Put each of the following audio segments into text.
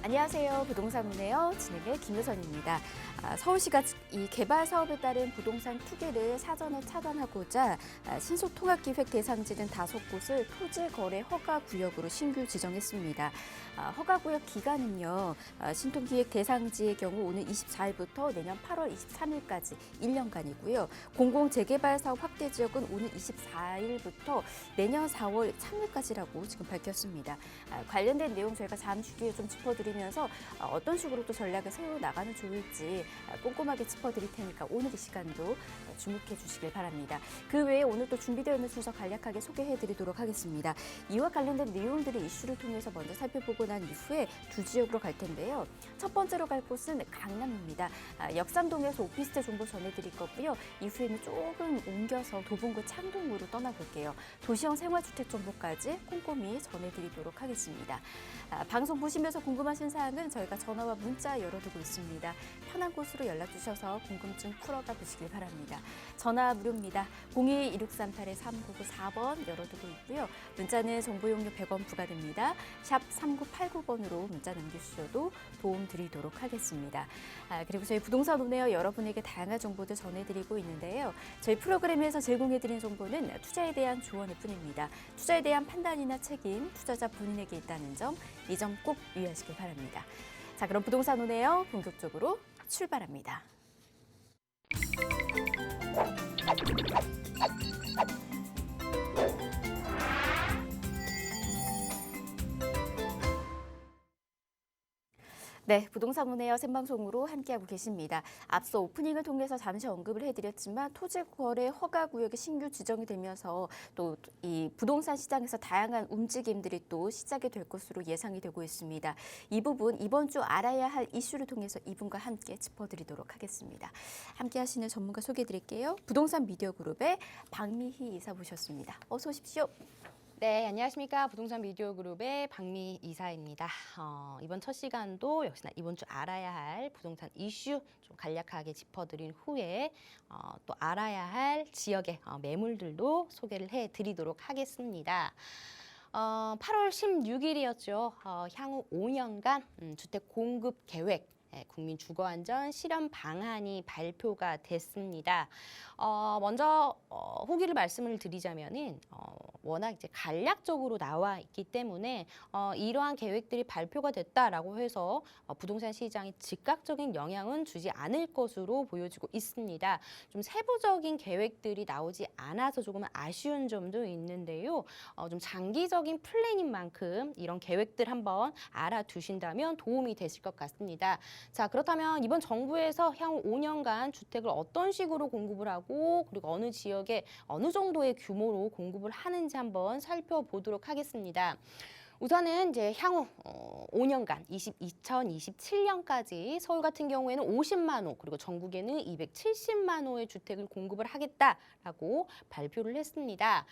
안녕하세요. 부동산 문의어 진행의 김효선입니다. 서울시가 이 개발 사업에 따른 부동산 투기를 사전에 차단하고자 신속통합기획 대상지는 5곳을 토지거래 허가구역으로 신규 지정했습니다. 허가구역 기간은요, 신통기획 대상지의 경우 오는 24일부터 내년 8월 23일까지 1년간이고요. 공공재개발 사업 확대 지역은 오는 24일부터 내년 4월 3일까지라고 지금 밝혔습니다. 관련된 내용 저희가 잠시 뒤에 좀 짚어드리면서 어떤 식으로 또 전략을 세워나가면 좋을지 꼼꼼하게 짚어드릴 테니까 오늘 이 시간도 주목해 주시길 바랍니다. 그 외에 오늘 또 준비되어 있는 순서 간략하게 소개해드리도록 하겠습니다. 이와 관련된 내용들의 이슈를 통해서 먼저 살펴보고 난 이후에 두 지역으로 갈 텐데요. 첫 번째로 갈 곳은 강남입니다. 역삼동에서 오피스텔 정보 전해드릴 거고요. 이후에는 조금 옮겨서 도봉구 창동으로 떠나볼게요. 도시형 생활주택 정보까지 꼼꼼히 전해드리도록 하겠습니다. 방송 보시면서 궁금하신 사항은 저희가 전화와 문자 열어두고 있습니다. 편한 곳으로 연락 주셔서 궁금증 풀어가 보시길 바랍니다. 전화 무료입니다. 02-1638-3994번 열어두고 있고요. 문자는 정보 용료 100원 부과됩니다. 샵 3989번으로 문자 남겨주셔도 도움 드리도록 하겠습니다. 그리고 저희 부동산 온에어 여러분에게 다양한 정보들 전해드리고 있는데요. 저희 프로그램에서 제공해드린 정보는 투자에 대한 조언일 뿐입니다. 투자에 대한 판단이나 책임, 투자자 본인에게 있다는 점, 이 점 꼭 유의하시길 바랍니다. 자, 그럼 부동산 온에어 본격적으로 출발합니다. 네, 부동산 온에어 생방송으로 함께하고 계십니다. 앞서 오프닝을 통해서 잠시 언급을 해드렸지만 토지거래 허가구역이 신규 지정이 되면서 또 이 부동산 시장에서 다양한 움직임들이 또 시작이 될 것으로 예상이 되고 있습니다. 이 부분 이번 주 알아야 할 이슈를 통해서 이분과 함께 짚어드리도록 하겠습니다. 함께하시는 전문가 소개해드릴게요. 부동산 미디어그룹의 박미희 이사 모셨습니다. 어서 오십시오. 네, 안녕하십니까. 부동산 미디어 그룹의 박미 이사입니다. 이번 첫 시간도 역시나 이번 주 알아야 할 부동산 이슈 좀 간략하게 짚어드린 후에 또 알아야 할 지역의 매물들도 소개를 해드리도록 하겠습니다. 8월 16일이었죠. 향후 5년간 주택 공급 계획 국민 주거 안전 실현 방안이 발표가 됐습니다. 먼저 후기를 말씀을 드리자면은 워낙 이제 간략적으로 나와 있기 때문에 이러한 계획들이 발표가 됐다라고 해서 부동산 시장에 즉각적인 영향은 주지 않을 것으로 보여지고 있습니다. 좀 세부적인 계획들이 나오지 않아서 조금 아쉬운 점도 있는데요. 좀 장기적인 플랜인 만큼 이런 계획들 한번 알아두신다면 도움이 되실 것 같습니다. 자, 그렇다면 이번 정부에서 향후 5년간 주택을 어떤 식으로 공급을 하고 그리고 어느 지역에 어느 정도의 규모로 공급을 하는지 한번 살펴보도록 하겠습니다. 우선은 이제 향후 5년간 2027년까지 서울 같은 경우에는 50만 호 그리고 전국에는 270만 호의 주택을 공급을 하겠다라고 발표를 했습니다.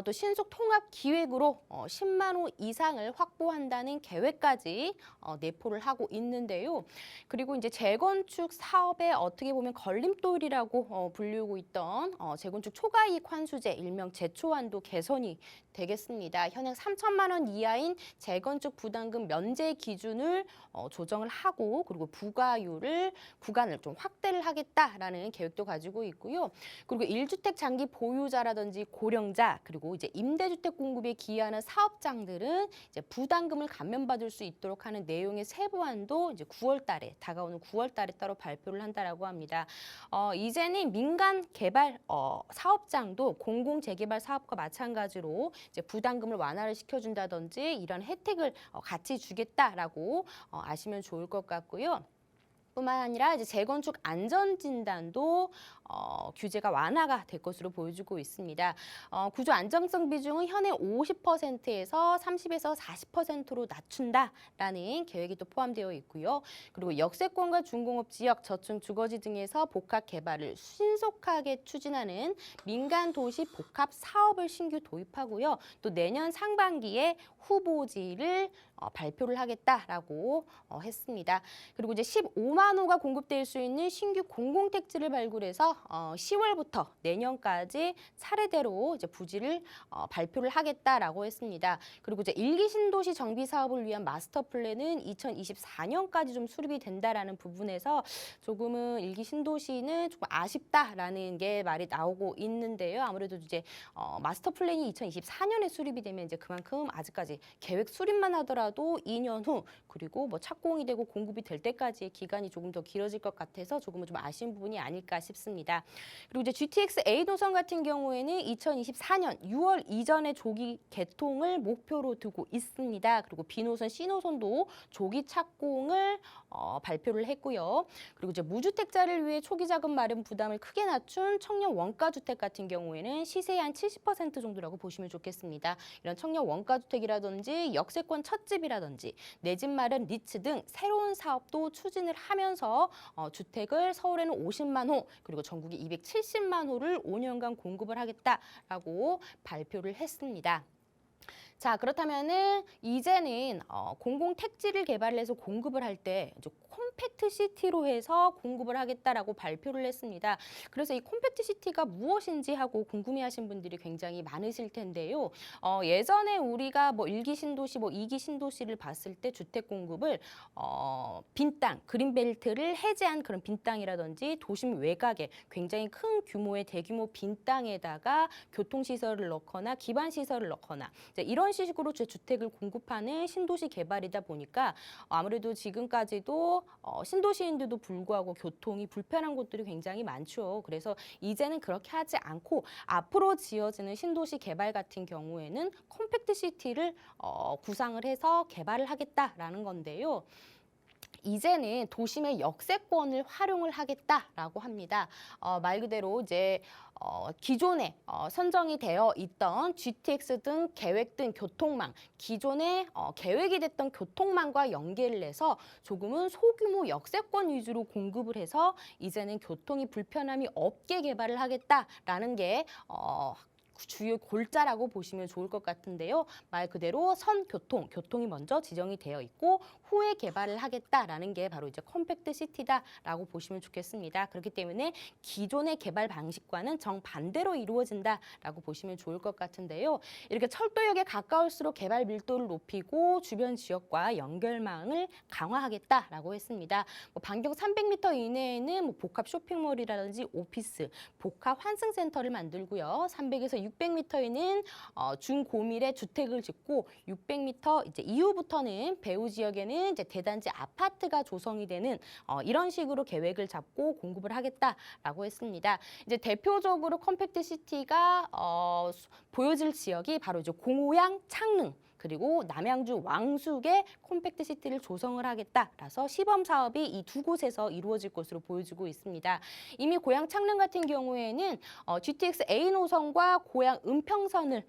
또 신속 통합 기획으로 10만 호 이상을 확보한다는 계획까지 내포를 하고 있는데요. 그리고 이제 재건축 사업에 어떻게 보면 걸림돌이라고 불리고 있던 재건축 초과이익 환수제 일명 재초환도 개선이 되겠습니다. 현행 3천만 원 이하인 재건축 부담금 면제 기준을 조정을 하고 그리고 부과율을 구간을 좀 확대를 하겠다라는 계획도 가지고 있고요. 그리고 1주택 장기 보유자라든지 고령자 그리고 이제 임대주택 공급에 기여하는 사업장들은 이제 부담금을 감면받을 수 있도록 하는 내용의 세부안도 이제 9월달에 다가오는 9월달에 따로 발표를 한다라고 합니다. 이제는 민간 개발 사업장도 공공 재개발 사업과 마찬가지로 이제 부담금을 완화를 시켜준다든지 이런 혜택을 같이 주겠다라고 아시면 좋을 것 같고요. 뿐만 아니라 이제 재건축 안전진단도 규제가 완화가 될 것으로 보여지고 있습니다. 구조 안정성 비중은 현행 50%에서 30에서 40%로 낮춘다라는 계획이 또 포함되어 있고요. 그리고 역세권과 중공업 지역, 저층 주거지 등에서 복합 개발을 신속하게 추진하는 민간 도시 복합 사업을 신규 도입하고요. 또 내년 상반기에 후보지를 발표를 하겠다라고 했습니다. 그리고 이제 15만 5만 호가 공급될 수 있는 신규 공공택지를 발굴해서 10월부터 내년까지 차례대로 이제 부지를 발표를 하겠다라고 했습니다. 그리고 이제 1기 신도시 정비 사업을 위한 마스터 플랜은 2024년까지 좀 수립이 된다라는 부분에서 조금은 1기 신도시는 조금 아쉽다라는 게 말이 나오고 있는데요. 아무래도 이제 마스터 플랜이 2024년에 수립이 되면 이제 그만큼 아직까지 계획 수립만 하더라도 2년 후 그리고 뭐 착공이 되고 공급이 될 때까지의 기간이 조금 더 길어질 것 같아서 조금은 좀 아쉬운 부분이 아닐까 싶습니다. 그리고 이제 GTX A 노선 같은 경우에는 2024년 6월 이전에 조기 개통을 목표로 두고 있습니다. 그리고 B 노선, C 노선도 조기 착공을 발표를 했고요. 그리고 이제 무주택자를 위해 초기 자금 마련 부담을 크게 낮춘 청년 원가 주택 같은 경우에는 시세의 한 70% 정도라고 보시면 좋겠습니다. 이런 청년 원가 주택이라든지 역세권 첫집이라든지 내 집 마련 리츠 등 새로운 사업도 추진을 하면서 주택을 서울에는 50만 호 그리고 전국에 270만 호를 5년간 공급을 하겠다라고 발표를 했습니다. 자, 그렇다면은 이제는 공공 택지를 개발해서 공급을 할 때 콤팩트 시티로 해서 공급을 하겠다라고 발표를 했습니다. 그래서 이 콤팩트 시티가 무엇인지 하고 궁금해하신 분들이 굉장히 많으실 텐데요. 예전에 우리가 뭐 1기 신도시, 뭐 2기 신도시를 봤을 때 주택 공급을 빈 땅, 그린벨트를 해제한 그런 빈 땅이라든지 도심 외곽에 굉장히 큰 규모의 대규모 빈 땅에다가 교통시설을 넣거나 기반시설을 넣거나 이런 식으로 주택을 공급하는 신도시 개발이다 보니까 아무래도 지금까지도 신도시인데도 불구하고 교통이 불편한 곳들이 굉장히 많죠. 그래서 이제는 그렇게 하지 않고 앞으로 지어지는 신도시 개발 같은 경우에는 컴팩트 시티를 구상을 해서 개발을 하겠다라는 건데요. 이제는 도심의 역세권을 활용을 하겠다라고 합니다. 말 그대로 이제 기존에 선정이 되어 있던 GTX 등 계획된 교통망, 기존에 계획이 됐던 교통망과 연계를 해서 조금은 소규모 역세권 위주로 공급을 해서 이제는 교통이 불편함이 없게 개발을 하겠다라는 게 주요 골자라고 보시면 좋을 것 같은데요. 말 그대로 선교통, 교통이 먼저 지정이 되어 있고 후에 개발을 하겠다라는 게 바로 이제 컴팩트 시티다라고 보시면 좋겠습니다. 그렇기 때문에 기존의 개발 방식과는 정반대로 이루어진다라고 보시면 좋을 것 같은데요. 이렇게 철도역에 가까울수록 개발 밀도를 높이고 주변 지역과 연결망을 강화하겠다라고 했습니다. 뭐 반경 300m 이내에는 뭐 복합 쇼핑몰이라든지 오피스, 복합 환승센터를 만들고요. 300에서 600m에는 중고밀의 주택을 짓고 600m 이제 이후부터는 배후 지역에는 이제 대단지 아파트가 조성이 되는 이런 식으로 계획을 잡고 공급을 하겠다라고 했습니다. 이제 대표적으로 컴팩트 시티가 보여질 지역이 바로 이제 공호양, 창릉 그리고 남양주 왕숙에 콤팩트 시티를 조성을 하겠다라서 시범 사업이 이 두 곳에서 이루어질 것으로 보여지고 있습니다. 이미 고양 창릉 같은 경우에는 GTX A 노선과 고양 은평선을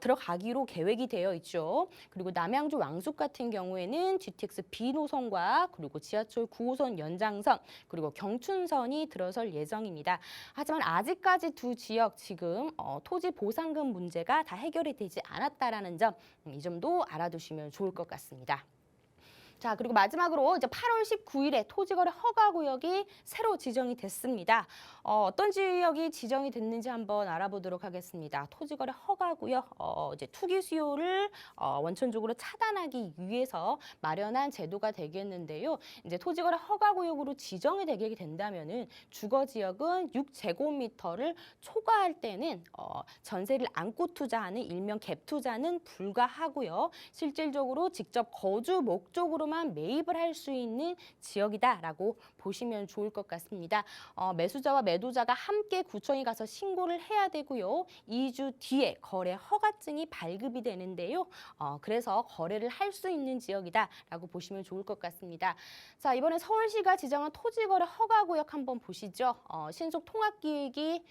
들어가기로 계획이 되어 있죠. 그리고 남양주 왕숙 같은 경우에는 GTX B 노선과 그리고 지하철 9호선 연장선 그리고 경춘선이 들어설 예정입니다. 하지만 아직까지 두 지역 지금 토지 보상금 문제가 다 해결이 되지 않았다라는 점, 이 점도 알아두시면 좋을 것 같습니다. 자, 그리고 마지막으로 이제 8월 19일에 토지거래 허가구역이 새로 지정이 됐습니다. 어떤 지역이 지정이 됐는지 한번 알아보도록 하겠습니다. 토지거래 허가구역, 이제 투기 수요를 원천적으로 차단하기 위해서 마련한 제도가 되겠는데요. 이제 토지거래 허가구역으로 지정이 되게 된다면은 주거 지역은 6제곱미터를 초과할 때는 전세를 안고 투자하는 일명 갭 투자는 불가하고요. 실질적으로 직접 거주 목적으로 매입을 할 수 있는 지역이다라고 보시면 좋을 것 같습니다. 매수자와 매도자가 함께 구청에 가서 신고를 해야 되고요. 2주 뒤에 거래 허가증이 발급이 되는데요. 그래서 거래를 할 수 있는 지역이다라고 보시면 좋을 것 같습니다. 자, 이번에 서울시가 지정한 토지거래 허가구역 한번 보시죠. 신속 통합기획이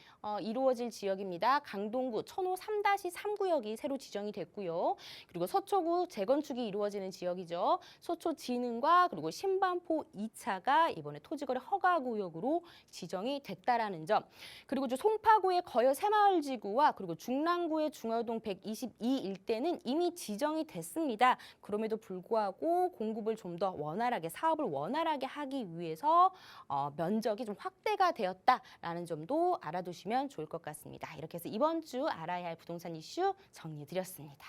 이루어질 지역입니다. 강동구 천호 3-3구역이 새로 지정이 됐고요. 그리고 서초구 재건축이 이루어지는 지역이죠. 서초 지능과 그리고 신반포 2차가 이번에 토지거래 허가구역으로 지정이 됐다라는 점. 그리고 송파구의 거여 새마을지구와 그리고 중랑구의 중화동 122 일대는 이미 지정이 됐습니다. 그럼에도 불구하고 공급을 좀 더 원활하게, 사업을 원활하게 하기 위해서 면적이 좀 확대가 되었다라는 점도 알아두시면 좋을 것 같습니다. 이렇게 해서 이번 주 알아야 할 부동산 이슈 정리해드렸습니다.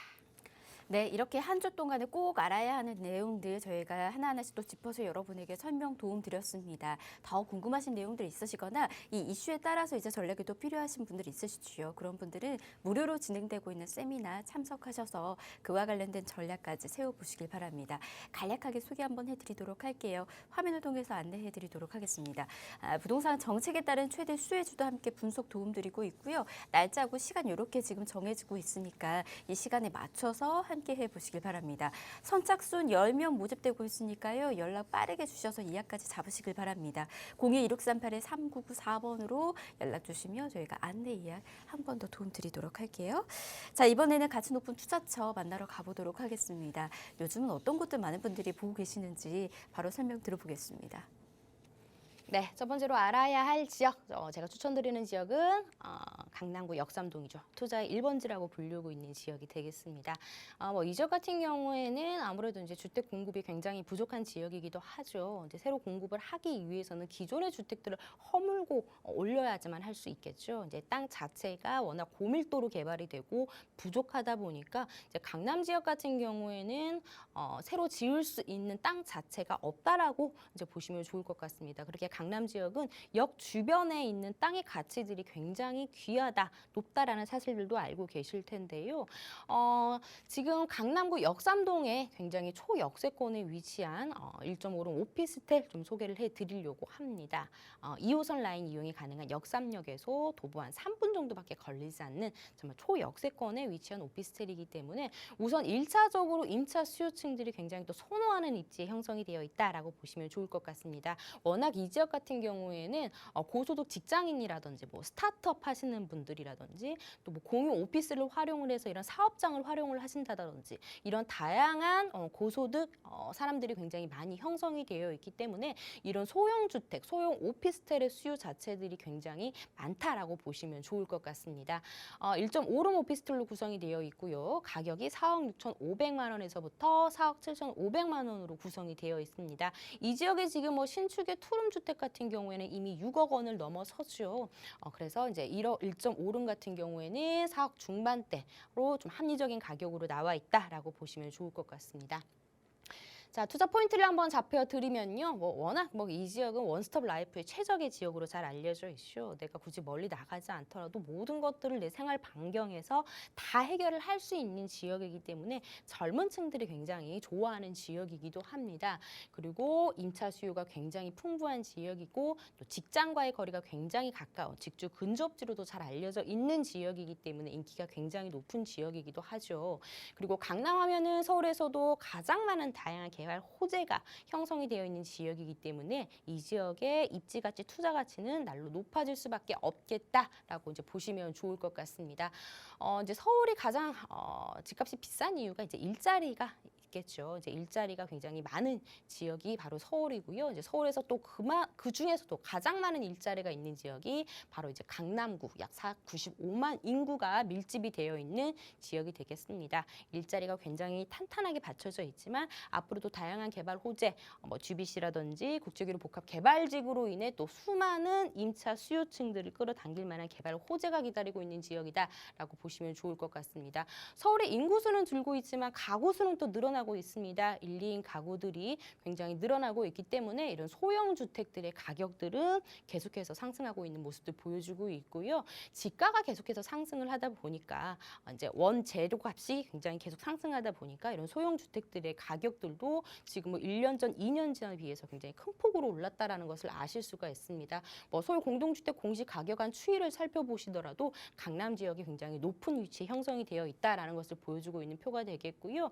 네, 이렇게 한 주 동안에 꼭 알아야 하는 내용들 저희가 하나하나씩 또 짚어서 여러분에게 설명 도움 드렸습니다. 더 궁금하신 내용들 있으시거나 이 이슈에 따라서 이제 전략이 또 필요하신 분들 있으시죠. 그런 분들은 무료로 진행되고 있는 세미나 참석하셔서 그와 관련된 전략까지 세워보시길 바랍니다. 간략하게 소개 한번 해드리도록 할게요. 화면을 통해서 안내해드리도록 하겠습니다. 부동산 정책에 따른 최대 수혜주도 함께 분석 도움 드리고 있고요. 날짜고 시간 이렇게 지금 정해지고 있으니까 이 시간에 맞춰서 함께 해보시길 바랍니다. 선착순 10명 모집되고 있으니까요. 연락 빠르게 주셔서 예약까지 잡으시길 바랍니다. 02-1638-3994번으로 연락 주시면 저희가 안내 예약 한 번 더 도움 드리도록 할게요. 자, 이번에는 가치 높은 투자처 만나러 가보도록 하겠습니다. 요즘은 어떤 곳들 많은 분들이 보고 계시는지 바로 설명 들어보겠습니다. 네, 첫 번째로 알아야 할 지역, 제가 추천드리는 지역은 강남구 역삼동이죠. 투자의 1번지라고 불리고 있는 지역이 되겠습니다. 이 지역 같은 경우에는 아무래도 이제 주택 공급이 굉장히 부족한 지역이기도 하죠. 이제 새로 공급을 하기 위해서는 기존의 주택들을 허물고 올려야지만 할 수 있겠죠. 이제 땅 자체가 워낙 고밀도로 개발이 되고 부족하다 보니까 이제 강남 지역 같은 경우에는 새로 지을 수 있는 땅 자체가 없다라고 이제 보시면 좋을 것 같습니다. 그렇게 강남 지역은 역 주변에 있는 땅의 가치들이 굉장히 귀하다, 높다라는 사실들도 알고 계실 텐데요. 지금 강남구 역삼동에 굉장히 초역세권에 위치한 1.5룸 오피스텔 좀 소개를 해드리려고 합니다. 2호선 라인 이용이 가능한 역삼역에서 도보 한 3분 정도밖에 걸리지 않는 정말 초역세권에 위치한 오피스텔이기 때문에 우선 1차적으로 임차 수요층들이 굉장히 또 선호하는 입지에 형성이 되어 있다라고 보시면 좋을 것 같습니다. 워낙 이 지역 같은 경우에는 고소득 직장인이라든지 뭐 스타트업 하시는 분들이라든지 또 뭐 공유 오피스를 활용을 해서 이런 사업장을 활용을 하신다든지 이런 다양한 고소득 사람들이 굉장히 많이 형성이 되어 있기 때문에 이런 소형 주택, 소형 오피스텔의 수요 자체들이 굉장히 많다라고 보시면 좋을 것 같습니다. 1.5룸 오피스텔로 구성이 되어 있고요. 가격이 4억 6,500만 원에서부터 4억 7,500만 원으로 구성이 되어 있습니다. 이 지역에 지금 신축의 투룸 주택 같은 경우에는 이미 6억 원을 넘어서죠. 그래서 이제 1.5룸 같은 경우에는 4억 중반대로 좀 합리적인 가격으로 나와 있다라고 보시면 좋을 것 같습니다. 자, 투자 포인트를 한번 잡혀드리면요. 워낙 이 지역은 원스톱 라이프의 최적의 지역으로 잘 알려져 있죠. 내가 굳이 멀리 나가지 않더라도 모든 것들을 내 생활 반경에서 다 해결을 할 수 있는 지역이기 때문에 젊은 층들이 굉장히 좋아하는 지역이기도 합니다. 그리고 임차 수요가 굉장히 풍부한 지역이고 또 직장과의 거리가 굉장히 가까운 직주 근접지로도 잘 알려져 있는 지역이기 때문에 인기가 굉장히 높은 지역이기도 하죠. 그리고 강남 하면은 서울에서도 가장 많은 다양한 개발 호재가 형성이 되어 있는 지역이기 때문에 이 지역의 입지 가치, 투자 가치는 날로 높아질 수밖에 없겠다라고 이제 보시면 좋을 것 같습니다. 이제 서울이 가장 집값이 비싼 이유가 이제 일자리가 있겠죠. 이제 일자리가 굉장히 많은 지역이 바로 서울이고요. 이제 서울에서 또 그 중에서도 가장 많은 일자리가 있는 지역이 바로 이제 강남구 약 95만 인구가 밀집이 되어 있는 지역이 되겠습니다. 일자리가 굉장히 탄탄하게 받쳐져 있지만 앞으로도 다양한 개발 호재, GBC라든지 국제기로 복합 개발지구로 인해 또 수많은 임차 수요층들을 끌어당길 만한 개발 호재가 기다리고 있는 지역이다라고 보시면 좋을 것 같습니다. 서울의 인구수는 줄고 있지만 가구 수는 또 늘어나고 있습니다. 1, 2인 가구들이 굉장히 늘어나고 있기 때문에 이런 소형 주택들의 가격들은 계속해서 상승하고 있는 모습들 보여주고 있고요. 지가가 계속해서 상승을 하다 보니까 이제 원재료 값이 굉장히 계속 상승하다 보니까 이런 소형 주택들의 가격들도 지금 1년 전, 2년 전에 비해서 굉장히 큰 폭으로 올랐다라는 것을 아실 수가 있습니다. 소형 공동주택 공시 가격 한 추이를 살펴보시더라도 강남 지역이 굉장히 높은 높은 위치에 형성이 되어 있다라는 것을 보여주고 있는 표가 되겠고요.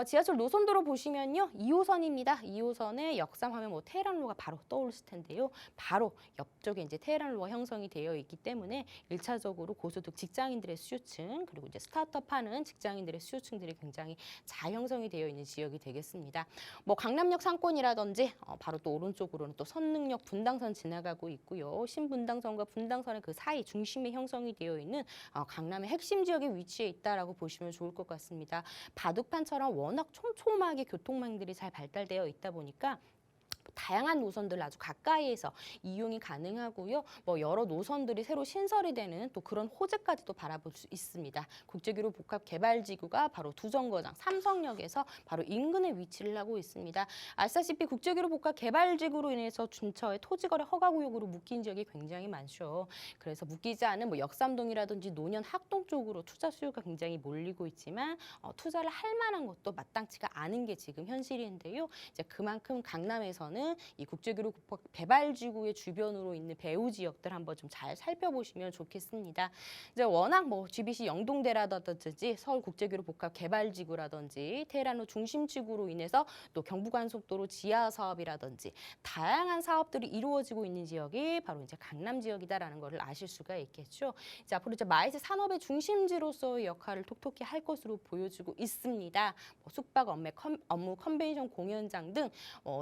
지하철 노선도로 보시면요. 2호선입니다. 2호선에 역삼하면 뭐 테헤란로가 바로 떠오르실 텐데요. 바로 옆쪽에 이제 테헤란로가 형성이 되어 있기 때문에 1차적으로 고소득 직장인들의 수요층 그리고 이제 스타트업 하는 직장인들의 수요층들이 굉장히 잘 형성이 되어 있는 지역이 되겠습니다. 뭐 강남역 상권이라든지 바로 또 오른쪽으로는 또 선릉역 분당선 지나가고 있고요. 신분당선과 분당선의 그 사이 중심에 형성이 되어 있는 강남의 핵심 지역에 위치해 있다라고 보시면 좋을 것 같습니다. 바둑판처럼 워낙 촘촘하게 교통망들이 잘 발달되어 있다 보니까 다양한 노선들 아주 가까이에서 이용이 가능하고요. 뭐 여러 노선들이 새로 신설이 되는 또 그런 호재까지도 바라볼 수 있습니다. 국제교류 복합개발지구가 바로 두정거장 삼성역에서 바로 인근에 위치를 하고 있습니다. 아시다시피 국제교류 복합개발지구로 인해서 근처에 토지거래 허가구역으로 묶인 지역이 굉장히 많죠. 그래서 묶이지 않은 뭐 역삼동이라든지 노년 학동 쪽으로 투자 수요가 굉장히 몰리고 있지만 투자를 할 만한 것도 마땅치가 않은 게 지금 현실인데요. 이제 그만큼 강남에서는 이 국제교류 개발지구의 주변으로 있는 배후 지역들 한번 좀 잘 살펴보시면 좋겠습니다. 이제 워낙 뭐 GBC 영동대라든지 서울국제교류 복합개발지구라든지 테헤란로 중심지구로 인해서 또 경부고속도로 지하 사업이라든지 다양한 사업들이 이루어지고 있는 지역이 바로 이제 강남 지역이다라는 것을 아실 수가 있겠죠. 이제 앞으로 이제 마이스 산업의 중심지로서의 역할을 톡톡히 할 것으로 보여지고 있습니다. 뭐 숙박 업무 컨벤션 공연장 등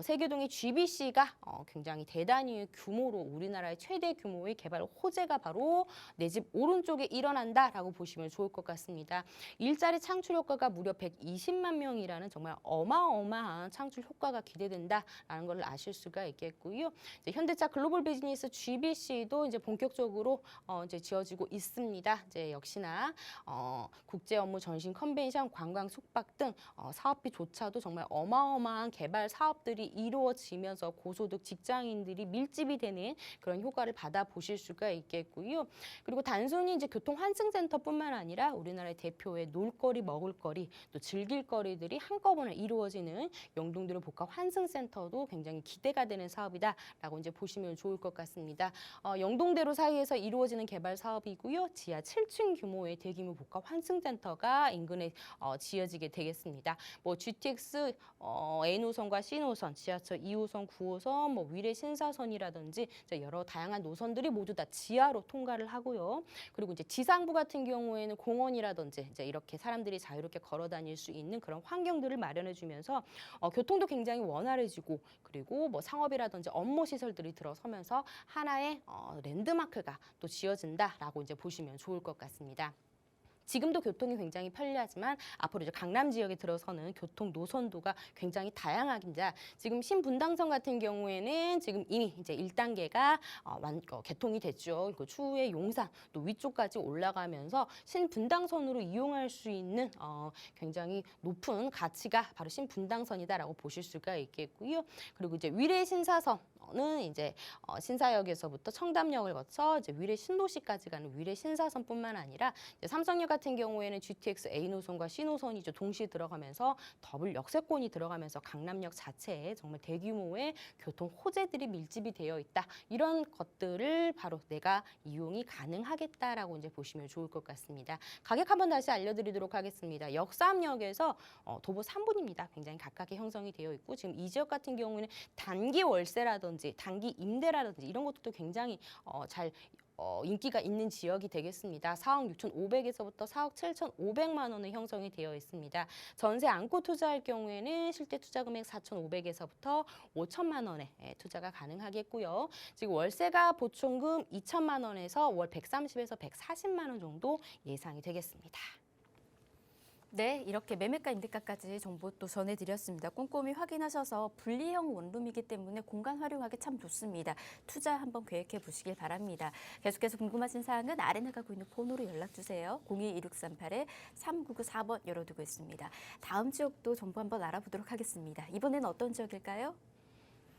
세계동의 GBC가 굉장히 대단히 규모로 우리나라의 최대 규모의 개발 호재가 바로 내 집 오른쪽에 일어난다라고 보시면 좋을 것 같습니다. 일자리 창출 효과가 무려 120만 명이라는 정말 어마어마한 창출 효과가 기대된다라는 걸 아실 수가 있겠고요. 이제 현대차 글로벌 비즈니스 GBC도 이제 본격적으로 이제 지어지고 있습니다. 이제 역시나 국제 업무 전신 컨벤션, 관광 숙박 등 사업비조차도 정말 어마어마한 개발 사업들이 이루어지면서 고소득 직장인들이 밀집이 되는 그런 효과를 받아보실 수가 있겠고요. 그리고 단순히 이제 교통 환승센터뿐만 아니라 우리나라의 대표의 놀거리, 먹을거리, 또 즐길거리들이 한꺼번에 이루어지는 영동도로 복합 환승센터도 굉장히 기대가 되는 사업이다라고 이제 보시면 좋을 것 같습니다. 영동대로 사이에서 이루어지는 개발 사업이고요. 지하 7층 규모의 대규모 복합 환승센터가 인근에 지어지게 되겠습니다. 뭐 GTX N호선과 C노선, 지하철 2호선, 9호선, 뭐 위례 신사선이라든지 여러 다양한 노선들이 모두 다 지하로 통과를 하고요. 그리고 이제 지상부 같은 경우에는 공원이라든지 이제 이렇게 사람들이 자유롭게 걸어 다닐 수 있는 그런 환경들을 마련해 주면서 교통도 굉장히 원활해지고 그리고 뭐 상업이라든지 업무 시설들이 들어서면서 하나의 랜드마크가 또 지어진다라고 이제 보시면 좋을 것 같습니다. 지금도 교통이 굉장히 편리하지만 앞으로 이제 강남 지역에 들어서는 교통 노선도가 굉장히 다양하긴자 지금 신분당선 같은 경우에는 지금 이미 이제 1단계가 개통이 됐죠. 그 추후에 용산 또 위쪽까지 올라가면서 신분당선으로 이용할 수 있는 굉장히 높은 가치가 바로 신분당선이다라고 보실 수가 있겠고요. 그리고 이제 위례 신사선은 이제 신사역에서부터 청담역을 거쳐 이제 위례 신도시까지 가는 위례 신사선뿐만 아니라 이제 삼성역 같은 경우에는 GTX A노선과 C노선이 이제 동시에 들어가면서 더블 역세권이 들어가면서 강남역 자체에 정말 대규모의 교통 호재들이 밀집이 되어 있다. 이런 것들을 바로 내가 이용이 가능하겠다라고 이제 보시면 좋을 것 같습니다. 가격 한번 다시 알려드리도록 하겠습니다. 역삼역에서 도보 3분입니다. 굉장히 가깝게 형성이 되어 있고 지금 이 지역 같은 경우에는 단기 월세라든지 단기 임대라든지 이런 것들도 굉장히 잘 인기가 있는 지역이 되겠습니다. 4억 6,500에서부터 4억 7,500만 원의 형성이 되어 있습니다. 전세 안고 투자할 경우에는 실제 투자 금액 4,500에서부터 5천만 원의 투자가 가능하겠고요. 지금 월세가 보충금 2천만 원에서 월 130에서 140만 원 정도 예상이 되겠습니다. 네, 이렇게 매매가 임대가까지 정보 또 전해드렸습니다. 꼼꼼히 확인하셔서 분리형 원룸이기 때문에 공간 활용하기 참 좋습니다. 투자 한번 계획해 보시길 바랍니다. 계속해서 궁금하신 사항은 아래 나가고 있는 번호로 연락주세요. 02-2638-3994번 열어두고 있습니다. 다음 지역도 정보 한번 알아보도록 하겠습니다. 이번에는 어떤 지역일까요?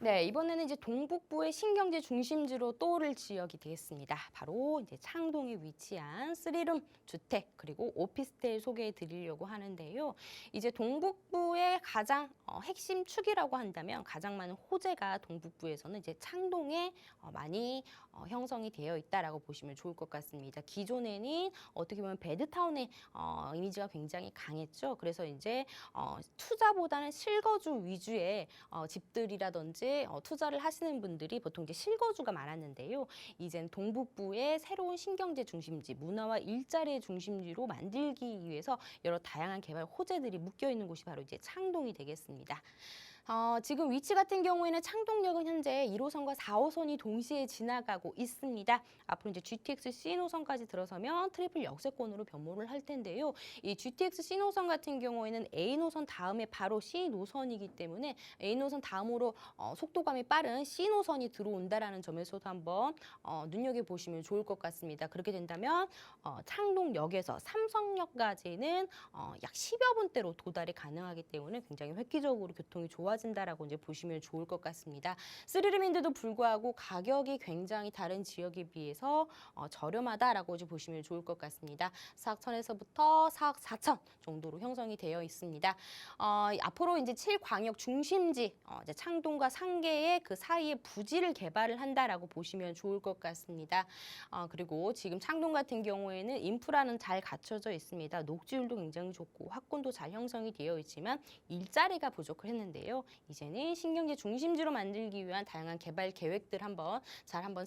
네, 이번에는 이제 동북부의 신경제 중심지로 떠오를 지역이 되겠습니다. 바로 이제 창동에 위치한 3룸 주택 그리고 오피스텔 소개해 드리려고 하는데요. 이제 동북부의 가장 핵심 축이라고 한다면 가장 많은 호재가 동북부에서는 이제 창동에 많이 형성이 되어 있다라고 보시면 좋을 것 같습니다. 기존에는 어떻게 보면 베드타운의 이미지가 굉장히 강했죠. 그래서 이제 투자보다는 실거주 위주의 집들이라든지 투자를 하시는 분들이 보통 이제 실거주가 많았는데요. 이젠 동북부의 새로운 신경제 중심지, 문화와 일자리의 중심지로 만들기 위해서 여러 다양한 개발 호재들이 묶여 있는 곳이 바로 이제 창동이 되겠습니다. 지금 위치 같은 경우에는 창동역은 현재 1호선과 4호선이 동시에 지나가고 있습니다. 앞으로 이제 GTX C노선까지 들어서면 트리플 역세권으로 변모를 할 텐데요. 이 GTX C노선 같은 경우에는 A노선 다음에 바로 C노선이기 때문에 A노선 다음으로 속도감이 빠른 C노선이 들어온다라는 점에서도 한번 눈여겨보시면 좋을 것 같습니다. 그렇게 된다면 창동역에서 삼성역까지는 약 10여 분대로 도달이 가능하기 때문에 굉장히 획기적으로 교통이 좋아진다라고 이제 보시면 좋을 것 같습니다. 3룸인데도 불구하고 가격이 굉장히 다른 지역에 비해서 저렴하다라고 이제 보시면 좋을 것 같습니다. 4억 1천에서부터 4억 4천 정도로 형성이 되어 있습니다. 앞으로 이제 7광역 중심지 이제 창동과 상계의 그 사이에 부지를 개발을 한다라고 보시면 좋을 것 같습니다. 그리고 지금 창동 같은 경우에는 인프라는 잘 갖춰져 있습니다. 녹지율도 굉장히 좋고 확군도 잘 형성이 되어 있지만 일자리가 부족을 했는데요. 이제는 신경제 중심지로 만들기 위한 다양한 개발 계획들 한번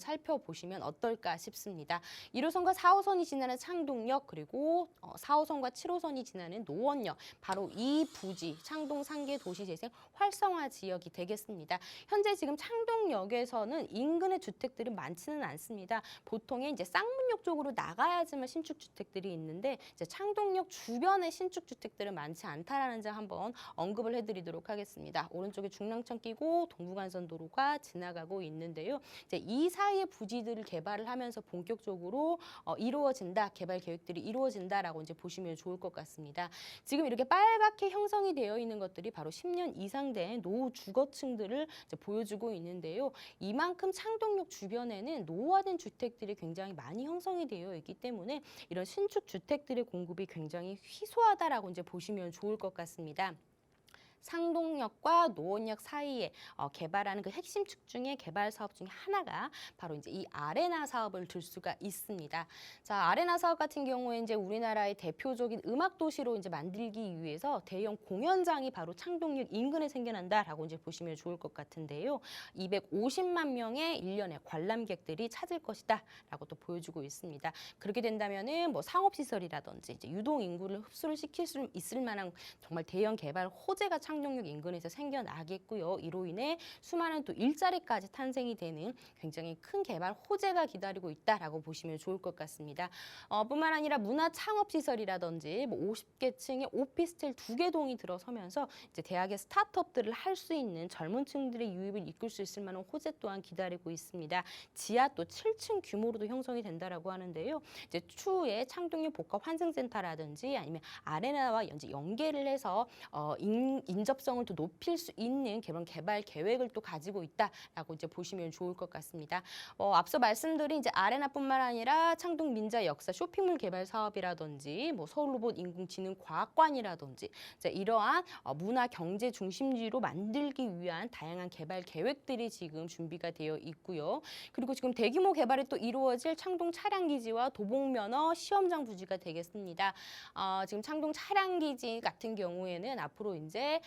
살펴보시면 어떨까 싶습니다. 1호선과 4호선이 지나는 창동역 그리고 4호선과 7호선이 지나는 노원역 바로 이 부지 창동 상계 도시재생 활성화 지역이 되겠습니다. 현재 지금 창동역에서는 인근의 주택들은 많지는 않습니다. 보통의 이제 쌍문역 쪽으로 나가야지만 신축 주택들이 있는데 이제 창동역 주변에 신축 주택들은 많지 않다라는 점 한번 언급을 해드리도록 하겠습니다. 오른쪽에 중랑천 끼고 동부간선도로가 지나가고 있는데요. 이제 이 사이의 부지들을 개발을 하면서 본격적으로 이루어진다, 개발 계획들이 이루어진다라고 이제 보시면 좋을 것 같습니다. 지금 이렇게 빨갛게 형성이 되어 있는 것들이 바로 10년 이상 된 노후 주거층들을 이제 보여주고 있는데요. 이만큼 창동역 주변에는 노후화된 주택들이 굉장히 많이 형성이 되어 있기 때문에 이런 신축 주택들의 공급이 굉장히 희소하다라고 이제 보시면 좋을 것 같습니다. 상동역과 노원역 사이에 개발하는 그 핵심 축 중에 개발 사업 중에 하나가 바로 이제 이 아레나 사업을 들 수가 있습니다. 자, 아레나 사업 같은 경우에 이제 우리나라의 대표적인 음악 도시로 이제 만들기 위해서 대형 공연장이 바로 창동역 인근에 생겨난다라고 이제 보시면 좋을 것 같은데요. 250만 명의 1년의 관람객들이 찾을 것이다라고 또 보여주고 있습니다. 그렇게 된다면은 뭐 상업시설이라든지 이제 유동 인구를 흡수를 시킬 수 있을 만한 정말 대형 개발 호재가 창동역 인근에서 생겨나겠고요. 이로 인해 수많은 또 일자리까지 탄생이 되는 굉장히 큰 개발 호재가 기다리고 있다라고 보시면 좋을 것 같습니다. 뿐만 아니라 문화 창업 시설이라든지 뭐 50개 층의 오피스텔 2개 동이 들어서면서 이제 대학의 스타트업들을 할 수 있는 젊은 층들의 유입을 이끌 수 있을 만한 호재 또한 기다리고 있습니다. 지하 또 7층 규모로도 형성이 된다라고 하는데요. 이제 추후에 창동역 복합 환승센터라든지 아니면 아레나와 연계를 해서 인접성을 또 높일 수 있는 그런 개발 계획을 또 가지고 있다라고 이제 보시면 좋을 것 같습니다. 앞서 말씀드린 이제 아레나뿐만 아니라 창동 민자 역사 쇼핑몰 개발 사업이라든지 뭐 서울로봇 인공지능과학관이라든지 이제 이러한 문화 경제 중심지로 만들기 위한 다양한 개발 계획들이 지금 준비가 되어 있고요. 그리고 지금 대규모 개발이 또 이루어질 창동 차량기지와 도봉면허 시험장 부지가 되겠습니다. 지금 창동 차량기지 같은 경우에는 앞으로 이제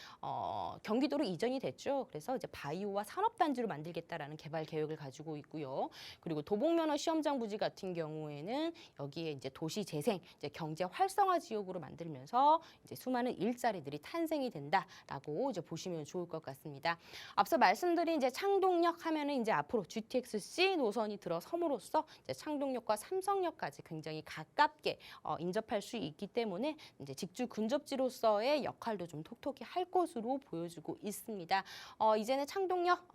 경기도로 이전이 됐죠. 그래서 이제 바이오와 산업단지로 만들겠다라는 개발 계획을 가지고 있고요. 그리고 도봉면허 시험장 부지 같은 경우에는 여기에 이제 도시 재생, 이제 경제 활성화 지역으로 만들면서 이제 수많은 일자리들이 탄생이 된다라고 이제 보시면 좋을 것 같습니다. 앞서 말씀드린 이제 창동역 하면은 이제 앞으로 GTX-C 노선이 들어섬으로써 이제 창동역과 삼성역까지 굉장히 가깝게 인접할 수 있기 때문에 이제 직주 근접지로서의 역할도 좀 톡톡히 할 것으로 보여주고 있습니다. 이제는 창동역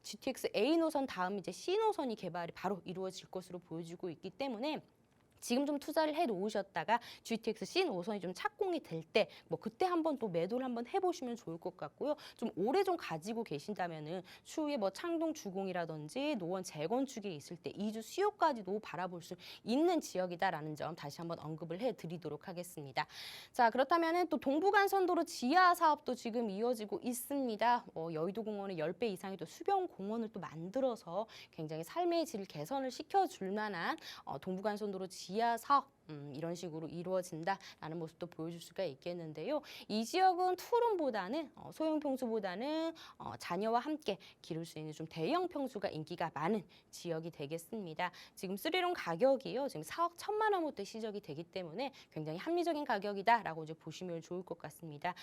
GTX A 노선 다음 이제 C 노선이 개발이 바로 이루어질 것으로 보여지고 있기 때문에 지금 좀 투자를 해 놓으셨다가 GTX C 노선이 좀 착공이 될 때 뭐 그때 한번 또 매도를 한번 해보시면 좋을 것 같고요. 좀 오래 좀 가지고 계신다면은 추후에 뭐 창동 주공이라든지 노원 재건축에 있을 때 이주 수요까지도 바라볼 수 있는 지역이다라는 점 다시 한번 언급을 해드리도록 하겠습니다. 자, 그렇다면은 또 동부간선도로 지하 사업도 지금 이어지고 있습니다. 여의도공원의 10배 이상의 또 수변공원을 또 만들어서 굉장히 삶의 질 개선을 시켜줄 만한 동부간선도로 지하 사업 이런 식으로 이루어진다라는 모습도 보여줄 수가 있겠는데요. 이 지역은 투룸보다는 소형 평수보다는 자녀와 함께 기를 수 있는 좀 대형 평수가 인기가 많은 지역이 되겠습니다. 지금 3룸 가격이요. 지금 4억 1천만 원부터 시작이 되기 때문에 굉장히 합리적인 가격이다라고 이제 보시면 좋을 것 같습니다.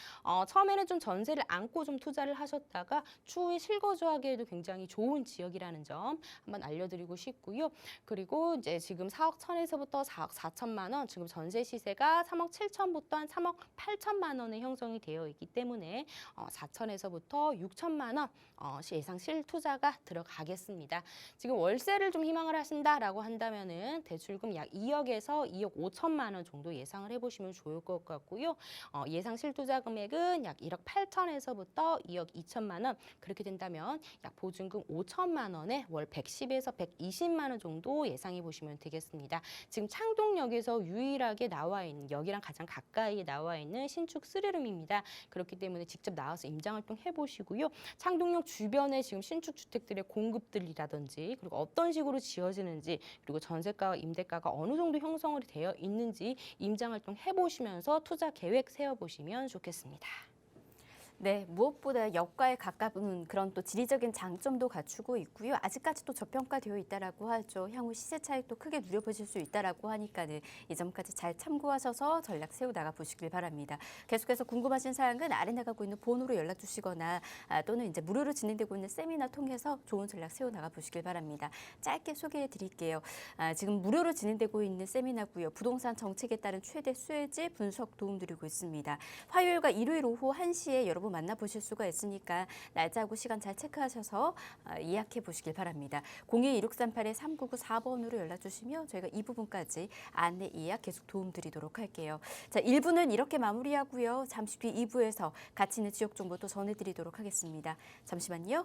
처음에는 좀 전세를 안고 좀 투자를 하셨다가 추후에 실거주하기에도 굉장히 좋은 지역이라는 점 한번 알려드리고 싶고요. 그리고 이제 지금 4억 1천에서부터 4억 4천만 원, 지금 전세 시세가 3억 7천부터 한 3억 8천만 원에 형성이 되어 있기 때문에 4천에서부터 6천만 원 예상 실투자가 들어가겠습니다. 지금 월세를 좀 희망을 하신다라고 한다면은 대출금 약 2억에서 2억 5천만 원 정도 예상을 해보시면 좋을 것 같고요. 예상 실투자 금액은 약 1억 8천에서부터 2억 2천만 원, 그렇게 된다면 약 보증금 5천만 원에 월 110에서 120만 원 정도 예상해 보시면 되겠습니다. 지금 창동역에서 유일하게 나와 있는, 여기랑 가장 가까이 나와 있는 신축 3룸입니다. 그렇기 때문에 직접 나와서 임장 활동 해보시고요. 창동역 주변에 지금 신축 주택들의 공급들이라든지 그리고 어떤 식으로 지어지는지 그리고 전세가와 임대가가 어느 정도 형성이 되어 있는지 임장 활동 해보시면서 투자 계획 세워보시면 좋겠습니다. 네, 무엇보다 역과에 가까운 그런 또 지리적인 장점도 갖추고 있고요. 아직까지도 저평가되어 있다라고 하죠. 향후 시세 차익도 크게 누려보실 수 있다라고 하니까는 이 점까지 잘 참고하셔서 전략 세워 나가 보시길 바랍니다. 계속해서 궁금하신 사항은 아래 나가고 있는 번호로 연락 주시거나 또는 이제 무료로 진행되고 있는 세미나 통해서 좋은 전략 세워 나가 보시길 바랍니다. 짧게 소개해 드릴게요. 지금 무료로 진행되고 있는 세미나고요. 부동산 정책에 따른 최대 수혜지 분석 도움드리고 있습니다. 화요일과 일요일 오후 1시에 여러분 만나보실 수가 있으니까 날짜하고 시간 잘 체크하셔서 예약해 보시길 바랍니다. 02-1638-3994번으로 연락 주시면 저희가 이 부분까지 안내 예약 계속 도움드리도록 할게요. 자, 1부는 이렇게 마무리하고요. 잠시 뒤 2부에서 가치 있는 지역 정보 또 전해드리도록 하겠습니다. 잠시만요.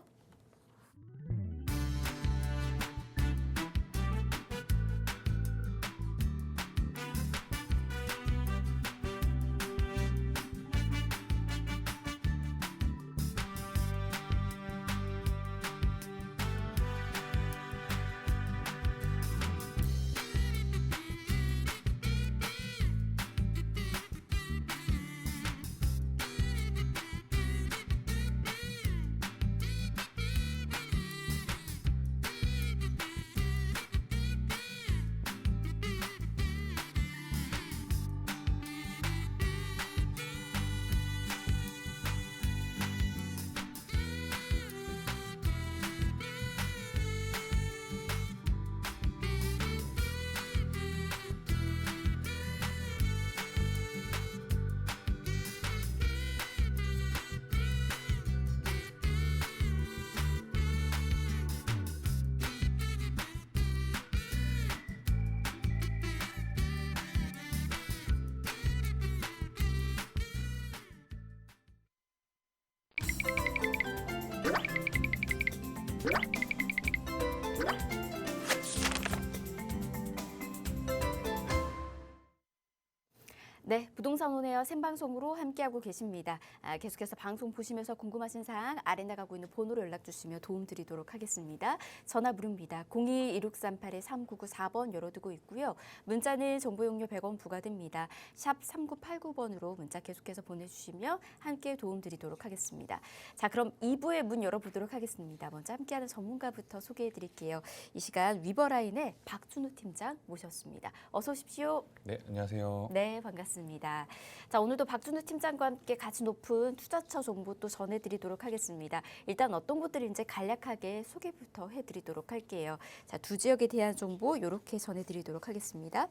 네, 부동산 온에어 생방송으로 함께하고 계십니다. 계속해서 방송 보시면서 궁금하신 사항 아래 나가고 있는 번호로 연락 주시면 도움드리도록 하겠습니다. 전화 무료입니다. 02-1638-3994번 열어두고 있고요. 문자는 정보 용료 100원 부과됩니다. 샵 3989번으로 문자 계속해서 보내주시면 함께 도움드리도록 하겠습니다. 자, 그럼 2부의 문 열어보도록 하겠습니다. 먼저 함께하는 전문가부터 소개해드릴게요. 이 시간 위버라인의 박준우 팀장 모셨습니다. 어서 오십시오. 네, 안녕하세요. 네, 반갑습니다. 알아보겠습니다. 자, 오늘도 박준우 팀장과 함께 가치 높은 투자처 정보 또 전해드리도록 하겠습니다. 일단 어떤 곳들인지 간략하게 소개부터 해드리도록 할게요. 자, 두 지역에 대한 정보 이렇게 전해드리도록 하겠습니다.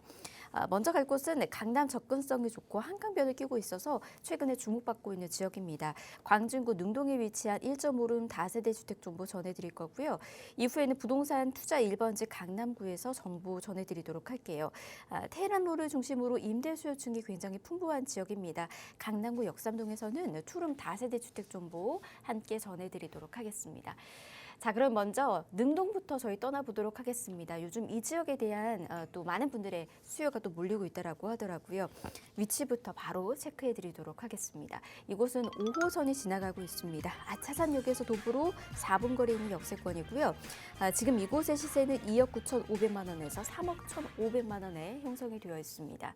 먼저 갈 곳은 강남 접근성이 좋고 한강변을 끼고 있어서 최근에 주목받고 있는 지역입니다. 광진구 능동에 위치한 1.5룸 다세대 주택 정보 전해드릴 거고요. 이후에는 부동산 투자 1번지 강남구에서 정보 전해드리도록 할게요. 테헤란로를 중심으로 임대 수요층이 굉장히 풍부한 지역입니다. 강남구 역삼동에서는 투룸 다세대 주택 정보 함께 전해드리도록 하겠습니다. 자, 그럼 먼저 능동부터 저희 떠나보도록 하겠습니다. 요즘 이 지역에 대한 또 많은 분들의 수요가 또 몰리고 있다라고 하더라고요. 위치부터 바로 체크해드리도록 하겠습니다. 이곳은 5호선이 지나가고 있습니다. 아차산역에서 도보로 4분 거리에 있는 역세권이고요. 지금 이곳의 시세는 2억 9,500만 원에서 3억 1,500만 원에 형성이 되어 있습니다.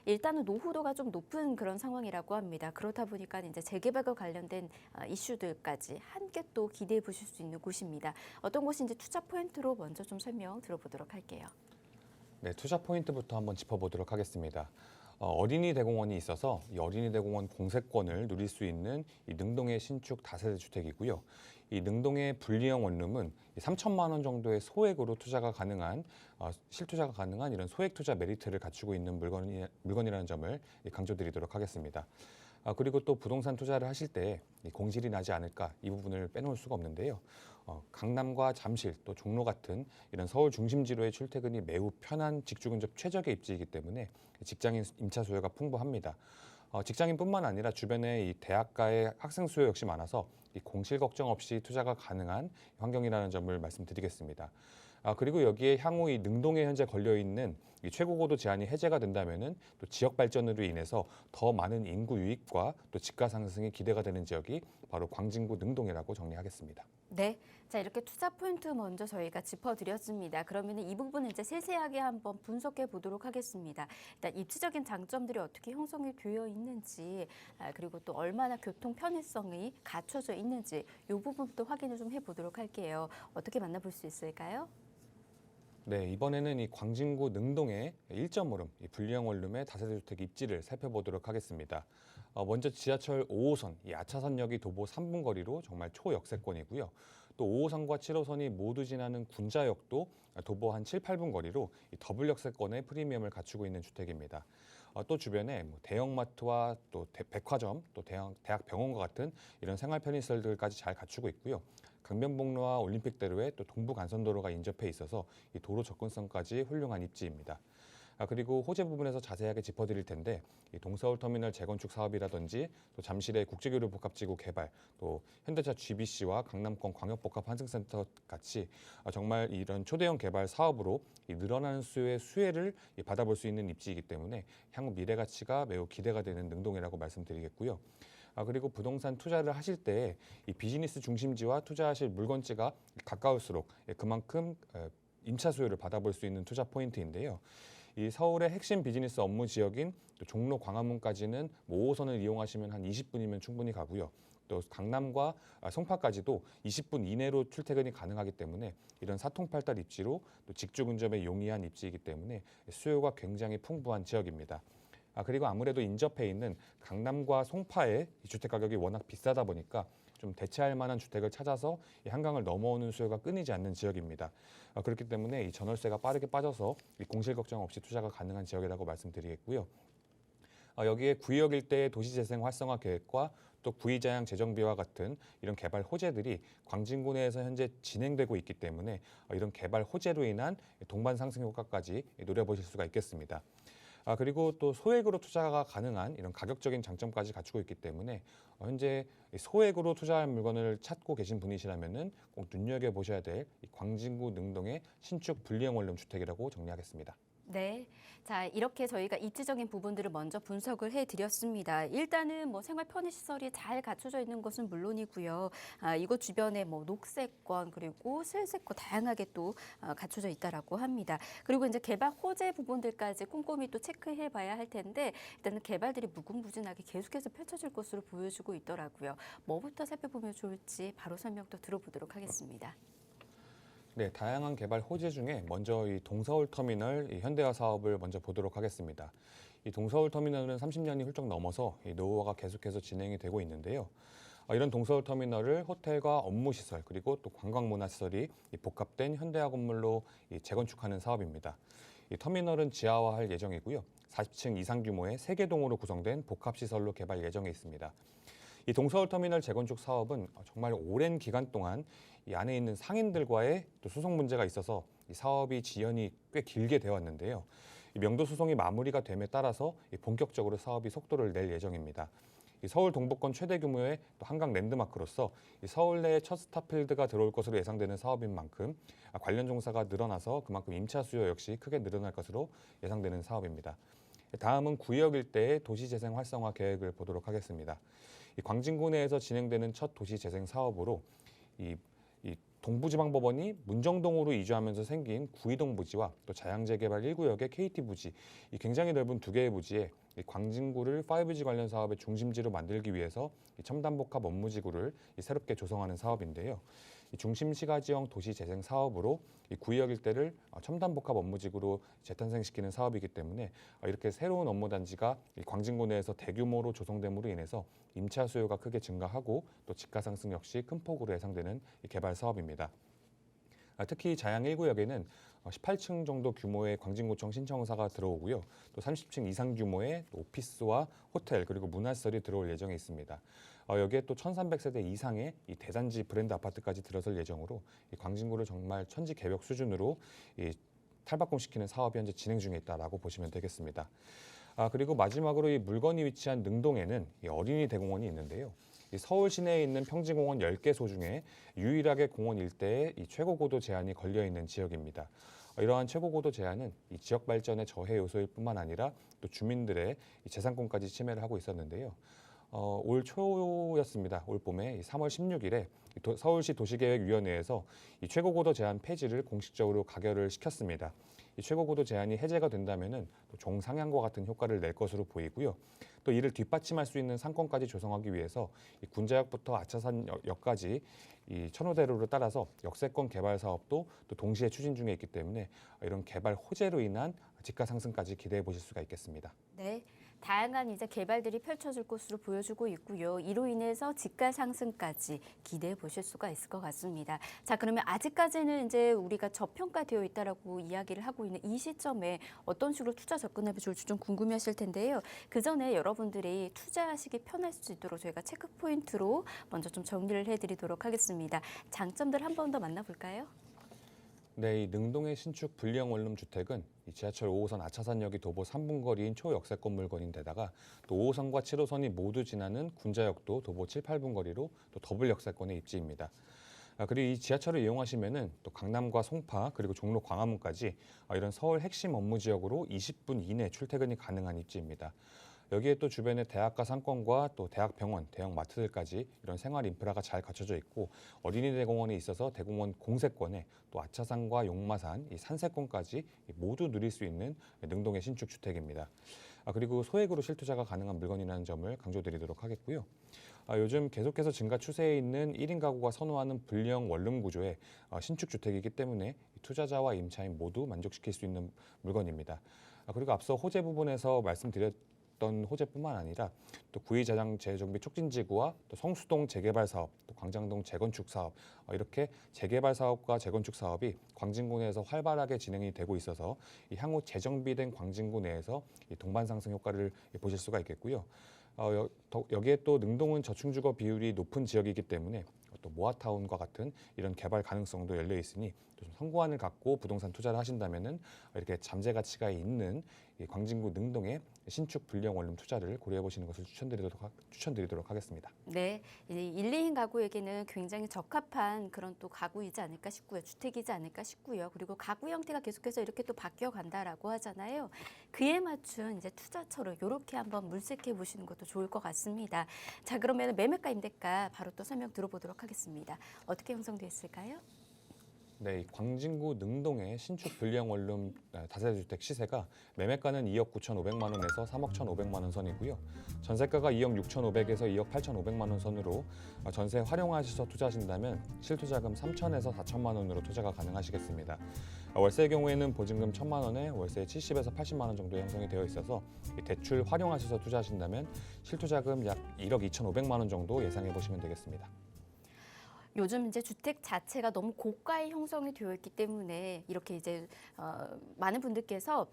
일단은 노후도가 좀 높은 그런 상황이라고 합니다. 그렇다 보니까 이제 재개발과 관련된 이슈들까지 함께 또 기대해 보실 수 있는 곳입니다. 어떤 곳인지 투자 포인트로 먼저 좀 설명 들어보도록 할게요. 네, 투자 포인트부터 한번 짚어보도록 하겠습니다. 어린이 대공원이 있어서 이 어린이 대공원 공세권을 누릴 수 있는 이 능동의 신축 다세대 주택이고요. 이 능동의 분리형 원룸은 3천만 원 정도의 소액으로 투자가 가능한 실투자가 가능한 이런 소액 투자 메리트를 갖추고 있는 물건이라는 점을 강조드리도록 하겠습니다. 그리고 또 부동산 투자를 하실 때 공실이 나지 않을까 이 부분을 빼놓을 수가 없는데요. 강남과 잠실 또 종로 같은 이런 서울 중심지로의 출퇴근이 매우 편한 직주 근접 최적의 입지이기 때문에 직장인 임차 수요가 풍부합니다. 직장인뿐만 아니라 주변에 이 대학가의 학생 수요 역시 많아서 이 공실 걱정 없이 투자가 가능한 환경이라는 점을 말씀드리겠습니다. 그리고 여기에 향후 이 능동에 현재 걸려 있는 이 최고고도 제한이 해제가 된다면은 또 지역 발전으로 인해서 더 많은 인구 유입과 또 집가 상승이 기대가 되는 지역이 바로 광진구 능동이라고 정리하겠습니다. 네, 자 이렇게 투자 포인트 먼저 저희가 짚어드렸습니다. 그러면 이 부분은 이제 세세하게 한번 분석해 보도록 하겠습니다. 일단 입지적인 장점들이 어떻게 형성이 되어 있는지, 그리고 또 얼마나 교통 편의성이 갖춰져 있는지 이 부분부터 확인을 좀 해보도록 할게요. 어떻게 만나볼 수 있을까요? 네, 이번에는 이 광진구 능동의 1.5룸 이 분리형 원룸의 다세대 주택 입지를 살펴보도록 하겠습니다. 먼저 지하철 5호선, 이 아차산역이 도보 3분 거리로 정말 초역세권이고요. 또 5호선과 7호선이 모두 지나는 군자역도 도보 한 7, 8분 거리로 이 더블 역세권의 프리미엄을 갖추고 있는 주택입니다. 또 주변에 뭐 대형마트와 또 백화점, 또 대학 병원과 같은 이런 생활 편의시설들까지 잘 갖추고 있고요. 강변북로와 올림픽대로에 또 동부간선도로가 인접해 있어서 이 도로 접근성까지 훌륭한 입지입니다. 그리고 호재 부분에서 자세하게 짚어드릴 텐데 이 동서울터미널 재건축 사업이라든지 또 잠실의 국제교류 복합지구 개발, 또 현대차 GBC와 강남권 광역복합 환승센터 같이 정말 이런 초대형 개발 사업으로 이 늘어나는 수요의 수혜를 받아볼 수 있는 입지이기 때문에 향후 미래 가치가 매우 기대가 되는 능동이라고 말씀드리겠고요. 그리고 부동산 투자를 하실 때 이 비즈니스 중심지와 투자하실 물건지가 가까울수록 그만큼 임차 수요를 받아볼 수 있는 투자 포인트인데요. 이 서울의 핵심 비즈니스 업무 지역인 또 종로 광화문까지는 5호선을 이용하시면 한 20분이면 충분히 가고요. 또 강남과 송파까지도 20분 이내로 출퇴근이 가능하기 때문에 이런 사통팔달 입지로 또 직주 근접에 용이한 입지이기 때문에 수요가 굉장히 풍부한 지역입니다. 그리고 아무래도 인접해 있는 강남과 송파의 이 주택 가격이 워낙 비싸다 보니까 좀 대체할 만한 주택을 찾아서 이 한강을 넘어오는 수요가 끊이지 않는 지역입니다. 그렇기 때문에 이 전월세가 빠르게 빠져서 이 공실 걱정 없이 투자가 가능한 지역이라고 말씀드리겠고요. 여기에 구의역 일대의 도시재생 활성화 계획과 또 구의자양 재정비와 같은 이런 개발 호재들이 광진구 내에서 현재 진행되고 있기 때문에 이런 개발 호재로 인한 동반 상승 효과까지 노려보실 수가 있겠습니다. 그리고 또 소액으로 투자가 가능한 이런 가격적인 장점까지 갖추고 있기 때문에 현재 소액으로 투자할 물건을 찾고 계신 분이시라면은 꼭 눈여겨 보셔야 될 이 광진구 능동의 신축 분리형 원룸 주택이라고 정리하겠습니다. 네. 자, 이렇게 저희가 입지적인 부분들을 먼저 분석을 해드렸습니다. 일단은 뭐 생활 편의시설이 잘 갖춰져 있는 것은 물론이고요. 이곳 주변에 뭐 녹색권 그리고 실세권 다양하게 또 갖춰져 있다라고 합니다. 그리고 이제 개발 호재 부분들까지 꼼꼼히 또 체크해봐야 할 텐데 일단은 개발들이 무궁무진하게 계속해서 펼쳐질 것으로 보여지고 있더라고요. 뭐부터 살펴보면 좋을지 바로 설명도 들어보도록 하겠습니다. 네, 다양한 개발 호재 중에 먼저 이 동서울 터미널 이 현대화 사업을 먼저 보도록 하겠습니다. 이 동서울 터미널은 30년이 훌쩍 넘어서 이 노후화가 계속해서 진행이 되고 있는데요. 이런 동서울 터미널을 호텔과 업무시설 그리고 또 관광문화시설이 이 복합된 현대화 건물로 이 재건축하는 사업입니다. 이 터미널은 지하화할 예정이고요. 40층 이상 규모의 3개 동으로 구성된 복합시설로 개발 예정에 있습니다. 이 동서울 터미널 재건축 사업은 정말 오랜 기간 동안 이 안에 있는 상인들과의 또 소송 문제가 있어서 이 사업이 지연이 꽤 길게 되어 왔는데요. 이 명도 소송이 마무리가 됨에 따라서 이 본격적으로 사업이 속도를 낼 예정입니다. 이 서울 동부권 최대 규모의 또 한강 랜드마크로서 이 서울 내에 첫 스타필드가 들어올 것으로 예상되는 사업인 만큼 관련 종사가 늘어나서 그만큼 임차 수요 역시 크게 늘어날 것으로 예상되는 사업입니다. 다음은 구역 일대의 도시재생 활성화 계획을 보도록 하겠습니다. 이 광진구 내에서 진행되는 첫 도시재생 사업으로 이 동부지방법원이 문정동으로 이주하면서 생긴 구이동 부지와 또 자양재개발 1구역의 KT 부지, 이 굉장히 넓은 2개의 부지에 이 광진구를 5G 관련 사업의 중심지로 만들기 위해서 이 첨단복합 업무지구를 새롭게 조성하는 사업인데요. 이 중심시가지형 도시재생 사업으로 이 구역 일대를 첨단복합 업무지구로 재탄생시키는 사업이기 때문에 이렇게 새로운 업무단지가 이 광진구 내에서 대규모로 조성됨으로 인해서 임차 수요가 크게 증가하고 또 집가 상승 역시 큰 폭으로 예상되는 이 개발 사업입니다. 특히 자양 1구역에는 18층 정도 규모의 광진구청 신청사가 들어오고요. 또 30층 이상 규모의 오피스와 호텔 그리고 문화시설이 들어올 예정에 있습니다. 여기에 또 1,300세대 이상의 이 대단지 브랜드 아파트까지 들어설 예정으로 이 광진구를 정말 천지개벽 수준으로 이 탈바꿈시키는 사업이 현재 진행 중에 있다라고 보시면 되겠습니다. 그리고 마지막으로 이 물건이 위치한 능동에는 이 어린이 대공원이 있는데요. 이 서울 시내에 있는 평지공원 10개소 중에 유일하게 공원 일대에 이 최고고도 제한이 걸려 있는 지역입니다. 이러한 최고고도 제한은 이 지역 발전의 저해 요소일 뿐만 아니라 또 주민들의 이 재산권까지 침해를 하고 있었는데요. 올 초였습니다. 올 봄에 3월 16일에 서울시 도시계획위원회에서 이 최고고도 제한 폐지를 공식적으로 가결을 시켰습니다. 이 최고고도 제한이 해제가 된다면은 또 종상향과 같은 효과를 낼 것으로 보이고요. 또 이를 뒷받침할 수 있는 상권까지 조성하기 위해서 이 군자역부터 아차산역까지 이 천호대로를 따라서 역세권 개발 사업도 또 동시에 추진 중에 있기 때문에 이런 개발 호재로 인한 집가 상승까지 기대해 보실 수가 있겠습니다. 네. 다양한 이제 개발들이 펼쳐질 것으로 보여지고 있고요. 이로 인해서 집가 상승까지 기대해 보실 수가 있을 것 같습니다. 자, 그러면 아직까지는 이제 우리가 저평가되어 있다라고 이야기를 하고 있는 이 시점에 어떤 식으로 투자 접근해 볼지 좀 궁금해하실 텐데요. 그 전에 여러분들이 투자하시기 편할 수 있도록 저희가 체크 포인트로 먼저 좀 정리를 해드리도록 하겠습니다. 장점들 한 번 더 만나볼까요? 네, 이 능동의 신축 불량 원룸 주택은 이 지하철 5호선 아차산역이 도보 3분 거리인 초역세권 물건인데다가 또 5호선과 7호선이 모두 지나는 군자역도 도보 7, 8분 거리로 또 더블 역세권의 입지입니다. 그리고 이 지하철을 이용하시면은 또 강남과 송파 그리고 종로 광화문까지 이런 서울 핵심 업무 지역으로 20분 이내 출퇴근이 가능한 입지입니다. 여기에 또 주변에 대학가 상권과 또 대학병원, 대형 마트들까지 이런 생활 인프라가 잘 갖춰져 있고 어린이 대공원이 있어서 대공원 공세권에 또 아차산과 용마산, 이 산세권까지 모두 누릴 수 있는 능동의 신축 주택입니다. 그리고 소액으로 실투자가 가능한 물건이라는 점을 강조드리도록 하겠고요. 요즘 계속해서 증가 추세에 있는 1인 가구가 선호하는 불량 원룸 구조의 신축 주택이기 때문에 투자자와 임차인 모두 만족시킬 수 있는 물건입니다. 그리고 앞서 호재 부분에서 말씀드렸던 호재뿐만 아니라 또 구의자장 재정비 촉진지구와 또 성수동 재개발 사업, 또 광장동 재건축 사업 이렇게 재개발 사업과 재건축 사업이 광진구 내에서 활발하게 진행이 되고 있어서 이 향후 재정비된 광진구 내에서 이 동반 상승 효과를 보실 수가 있겠고요. 여기에 또 능동은 저층주거 비율이 높은 지역이기 때문에 또 모아타운과 같은 이런 개발 가능성도 열려 있으니 좀 선구안을 갖고 부동산 투자를 하신다면은 이렇게 잠재 가치가 있는 이 광진구 능동의 신축 불량 원룸 투자를 고려해 보시는 것을 추천드리도록 하겠습니다. 네, 1, 2인 가구에게는 굉장히 적합한 그런 또 가구이지 않을까 싶고요. 주택이지 않을까 싶고요. 그리고 가구 형태가 계속해서 이렇게 또 바뀌어 간다라고 하잖아요. 그에 맞춘 이제 투자처로 이렇게 한번 물색해 보시는 것도 좋을 것 같습니다. 자, 그러면 매매가 임대가 바로 또 설명 들어보도록 하겠습니다. 어떻게 형성되어 있을까요? 네, 이 광진구 능동의 신축 불량 원룸 다세대 주택 시세가 매매가는 2억 9,500만 원에서 3억 1,500만 원 선이고요. 전세가가 2억 6,500에서 2억 8,500만 원 선으로 전세 활용하셔서 투자하신다면 실투자금 3천에서 4천만 원으로 투자가 가능하시겠습니다. 월세의 경우에는 보증금 1,000만 원에 월세 70에서 80만 원 정도 형성이 되어 있어서 대출 활용하셔서 투자하신다면 실투자금 약 1억 2,500만 원 정도 예상해 보시면 되겠습니다. 요즘 이제 주택 자체가 너무 고가에 형성이 되어 있기 때문에 이렇게 이제 많은 분들께서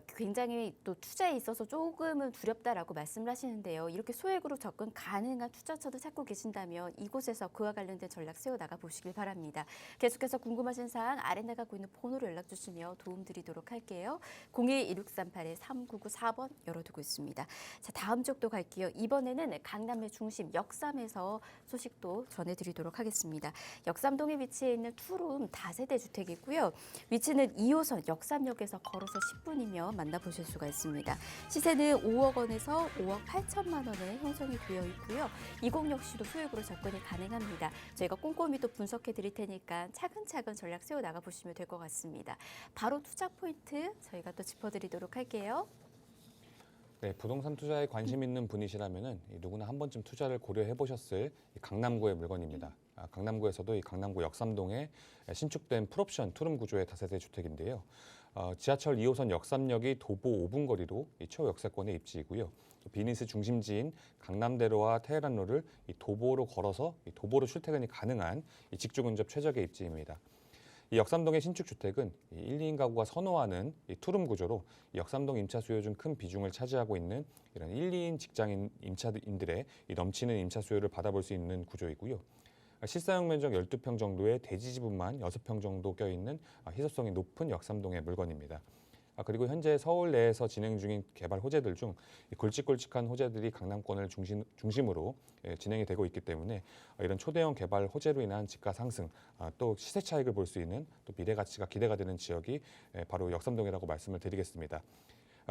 굉장히 또 투자에 있어서 조금은 두렵다라고 말씀을 하시는데요. 이렇게 소액으로 접근 가능한 투자처도 찾고 계신다면 이곳에서 그와 관련된 전략 세워나가 보시길 바랍니다. 계속해서 궁금하신 사항 아래 나가고 있는 번호로 연락 주시며 도움드리도록 할게요. 02-1638-3994번 열어두고 있습니다. 자, 다음 쪽도 갈게요. 이번에는 강남의 중심 역삼에서 소식도 전해드리도록 하겠습니다. 역삼동에 위치해 있는 투룸 다세대 주택이고요. 위치는 2호선 역삼역에서 걸어서 10분이면 만나보실 수가 있습니다. 시세는 5억 원에서 5억 8천만 원에 형성이 되어 있고요. 이곳 역시도 소액으로 접근이 가능합니다. 저희가 꼼꼼히 또 분석해 드릴 테니까 차근차근 전략 세워 나가 보시면 될 것 같습니다. 바로 투자 포인트 저희가 또 짚어드리도록 할게요. 네, 부동산 투자에 관심 있는 분이시라면은 누구나 한 번쯤 투자를 고려해 보셨을 강남구의 물건입니다. 강남구에서도 이 강남구 역삼동에 신축된 풀옵션 투룸 구조의 다세대 주택인데요. 지하철 2호선 역삼역이 도보 5분 거리로 이 초역세권의 입지이고요. 비즈니스 중심지인 강남대로와 테헤란로를 이 도보로 걸어서 이 도보로 출퇴근이 가능한 이 직주 근접 최적의 입지입니다. 이 역삼동의 신축 주택은 1, 2인 가구가 선호하는 이 투룸 구조로 이 역삼동 임차 수요 중 큰 비중을 차지하고 있는 이런 1, 2인 직장인 임차인들의 이 넘치는 임차 수요를 받아볼 수 있는 구조이고요. 실사용 면적 12평 정도의 대지 지분만 6평 정도 껴있는 희소성이 높은 역삼동의 물건입니다. 그리고 현재 서울 내에서 진행 중인 개발 호재들 중 굵직굵직한 호재들이 강남권을 중심으로 진행이 되고 있기 때문에 이런 초대형 개발 호재로 인한 집가 상승, 또 시세 차익을 볼 수 있는 또 미래 가치가 기대가 되는 지역이 바로 역삼동이라고 말씀을 드리겠습니다.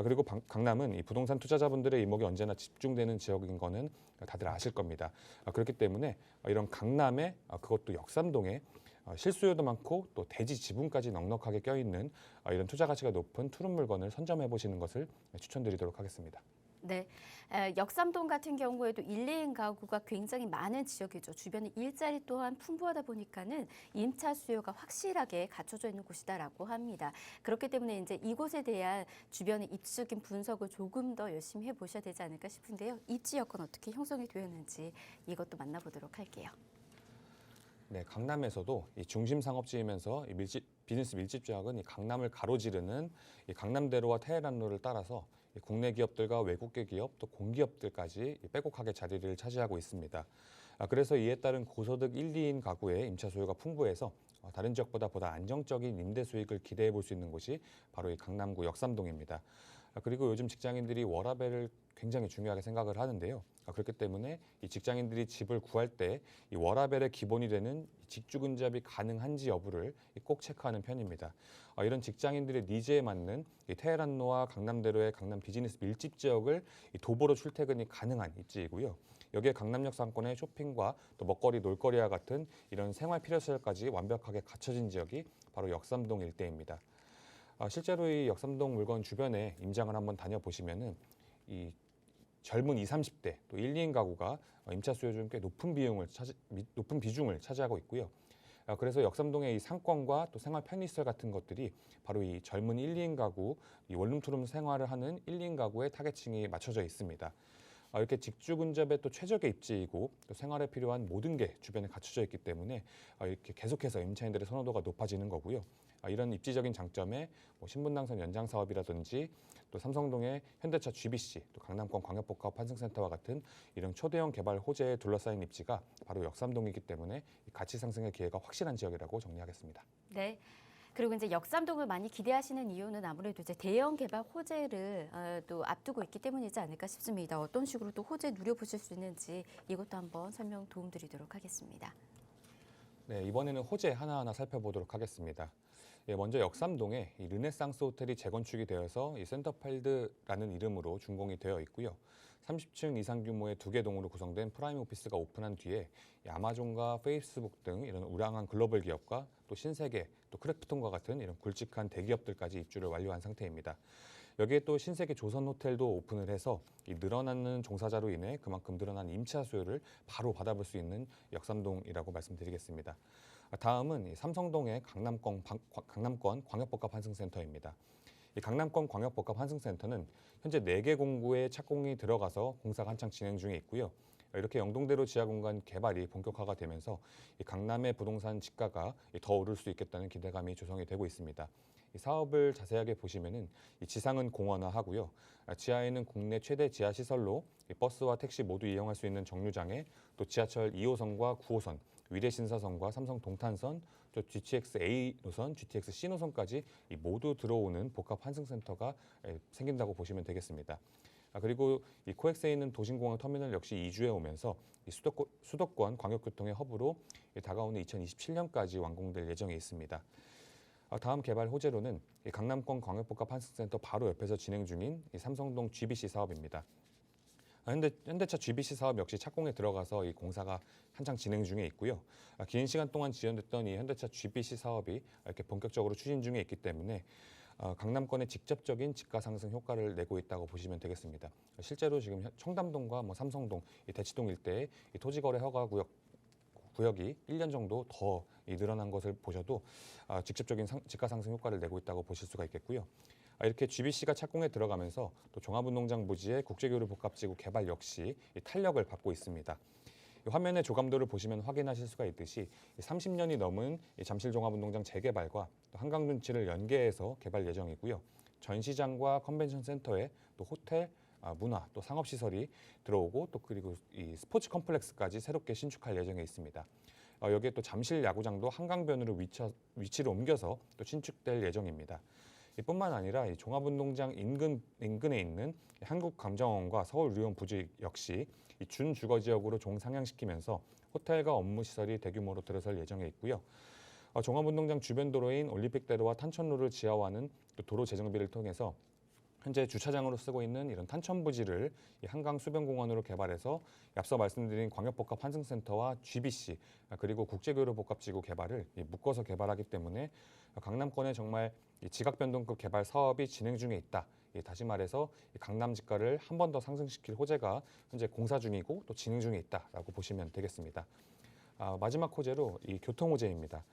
그리고 강남은 이 부동산 투자자분들의 이목이 언제나 집중되는 지역인 거는 다들 아실 겁니다. 그렇기 때문에 이런 강남에 그것도 역삼동에 실수요도 많고 또 대지 지분까지 넉넉하게 껴있는 이런 투자 가치가 높은 투룸 물건을 선점해 보시는 것을 추천드리도록 하겠습니다. 네, 역삼동 같은 경우에도 1, 2인 가구가 굉장히 많은 지역이죠. 주변에 일자리 또한 풍부하다 보니까는 임차 수요가 확실하게 갖춰져 있는 곳이다라고 합니다. 그렇기 때문에 이제 이곳에 대한 주변의 입지적인 분석을 조금 더 열심히 해보셔야 되지 않을까 싶은데요. 입지 여건 어떻게 형성이 되었는지 이것도 만나보도록 할게요. 네, 강남에서도 이 중심 상업지이면서 이 비즈니스 밀집 지역은 이 강남을 가로지르는 이 강남대로와 테헤란로를 따라서 이 국내 기업들과 외국계 기업 또 공기업들까지 빼곡하게 자리를 차지하고 있습니다. 그래서 이에 따른 고소득 1, 2인 가구의 임차 수요가 풍부해서 다른 지역보다 보다 안정적인 임대 수익을 기대해 볼 수 있는 곳이 바로 이 강남구 역삼동입니다. 그리고 요즘 직장인들이 워라밸을 굉장히 중요하게 생각을 하는데요. 그렇기 때문에 이 직장인들이 집을 구할 때 이 워라밸의 기본이 되는 직주 근접이 가능한지 여부를 꼭 체크하는 편입니다. 이런 직장인들의 니즈에 맞는 이 테헤란로와 강남대로의 강남 비즈니스 밀집 지역을 이 도보로 출퇴근이 가능한 입지이고요. 여기에 강남역 상권의 쇼핑과 또 먹거리, 놀거리와 같은 이런 생활 필요시설까지 완벽하게 갖춰진 지역이 바로 역삼동 일대입니다. 실제로 이 역삼동 물건 주변에 임장을 한번 다녀보시면은 이 젊은 20, 30대 또 1, 2인 가구가 임차 수요 중 꽤 높은 비중을 차지하고 있고요. 그래서 역삼동의 이 상권과 또 생활 편의시설 같은 것들이 바로 이 젊은 1, 2인 가구, 이 원룸 투룸 생활을 하는 1, 2인 가구의 타겟층이 맞춰져 있습니다. 이렇게 직주 근접의 또 최적의 입지이고 또 생활에 필요한 모든 게 주변에 갖춰져 있기 때문에 이렇게 계속해서 임차인들의 선호도가 높아지는 거고요. 이런 입지적인 장점에 신분당선 연장 사업이라든지 또 삼성동의 현대차 GBC, 또 강남권 광역복합 환승센터와 같은 이런 초대형 개발 호재에 둘러싸인 입지가 바로 역삼동이기 때문에 가치 상승의 기회가 확실한 지역이라고 정리하겠습니다. 네. 그리고 이제 역삼동을 많이 기대하시는 이유는 아무래도 이제 대형 개발 호재를 또 앞두고 있기 때문이지 않을까 싶습니다. 어떤 식으로 또 호재 누려보실 수 있는지 이것도 한번 설명 도움드리도록 하겠습니다. 네, 이번에는 호재 하나하나 살펴보도록 하겠습니다. 먼저 역삼동에 이 르네상스 호텔이 재건축이 되어서 이 센터필드라는 이름으로 준공이 되어 있고요. 30층 이상 규모의 2개 동으로 구성된 프라임 오피스가 오픈한 뒤에 이 아마존과 페이스북 등 이런 우량한 글로벌 기업과 또 신세계, 또 크래프톤과 같은 이런 굵직한 대기업들까지 입주를 완료한 상태입니다. 여기에 또 신세계 조선호텔도 오픈을 해서 이 늘어나는 종사자로 인해 그만큼 늘어난 임차 수요를 바로 받아볼 수 있는 역삼동이라고 말씀드리겠습니다. 다음은 이 삼성동의 강남권 광역복합 환승센터입니다. 이 강남권 광역복합 환승센터는 현재 4개 공구에 착공이 들어가서 공사가 한창 진행 중에 있고요. 이렇게 영동대로 지하공간 개발이 본격화가 되면서 이 강남의 부동산 지가가 더 오를 수 있겠다는 기대감이 조성이 되고 있습니다. 이 사업을 자세하게 보시면은 이 지상은 공원화하고요. 지하에는 국내 최대 지하 시설로 이 버스와 택시 모두 이용할 수 있는 정류장에 또 지하철 2호선과 9호선, 위례신사선과 삼성 동탄선, 또 GTX A 노선, GTX C 노선까지 이 모두 들어오는 복합 환승센터가 생긴다고 보시면 되겠습니다. 그리고 이 코엑스에 있는 도심공항 터미널 역시 이주해 오면서 이 수도권 광역교통의 허브로 다가오는 2027년까지 완공될 예정에 있습니다. 다음 개발 호재로는 이 강남권 광역복합 환승센터 바로 옆에서 진행 중인 이 삼성동 GBC 사업입니다. 현대차 GBC 사업 역시 착공에 들어가서 이 공사가 한창 진행 중에 있고요. 긴 시간 동안 지연됐던 이 현대차 GBC 사업이 이렇게 본격적으로 추진 중에 있기 때문에 강남권에 직접적인 지가 상승 효과를 내고 있다고 보시면 되겠습니다. 실제로 지금 청담동과 삼성동, 이 대치동 일대의 이 토지거래 허가 구역이 1년 정도 더 늘어난 것을 보셔도 직접적인 지가 상승 효과를 내고 있다고 보실 수가 있겠고요. 이렇게 GBC가 착공에 들어가면서 또 종합운동장 부지의 국제교류 복합지구 개발 역시 탄력을 받고 있습니다. 화면의 조감도를 보시면 확인하실 수가 있듯이 30년이 넘은 잠실 종합운동장 재개발과 또 한강둔치를 연계해서 개발 예정이고요. 전시장과 컨벤션 센터에 또 호텔, 문화, 또 상업시설이 들어오고 또 그리고 이 스포츠 컴플렉스까지 새롭게 신축할 예정에 있습니다. 여기에 또 잠실 야구장도 한강변으로 위치를 옮겨서 또 신축될 예정입니다. 이뿐만 아니라 이 종합운동장 인근에 있는 한국감정원과 서울유원 부지 역시 이 준주거지역으로 종상향시키면서 호텔과 업무시설이 대규모로 들어설 예정에 있고요. 종합운동장 주변 도로인 올림픽대로와 탄천로를 지하화하는 또 도로 재정비를 통해서 현재 주차장으로 쓰고 있는 이런 탄천부지를 이 한강 수변공원으로 개발해서 앞서 말씀드린 광역복합 환승센터와 GBC 그리고 국제교류 복합지구 개발을 묶어서 개발하기 때문에 강남권에 정말 지각변동급 개발 사업이 진행 중에 있다. 다시 말해서 강남 지가를 한 번 더 상승시킬 호재가 현재 공사 중이고 또 진행 중에 있다라고 보시면 되겠습니다. 마지막 호재로 이 교통 호재입니다.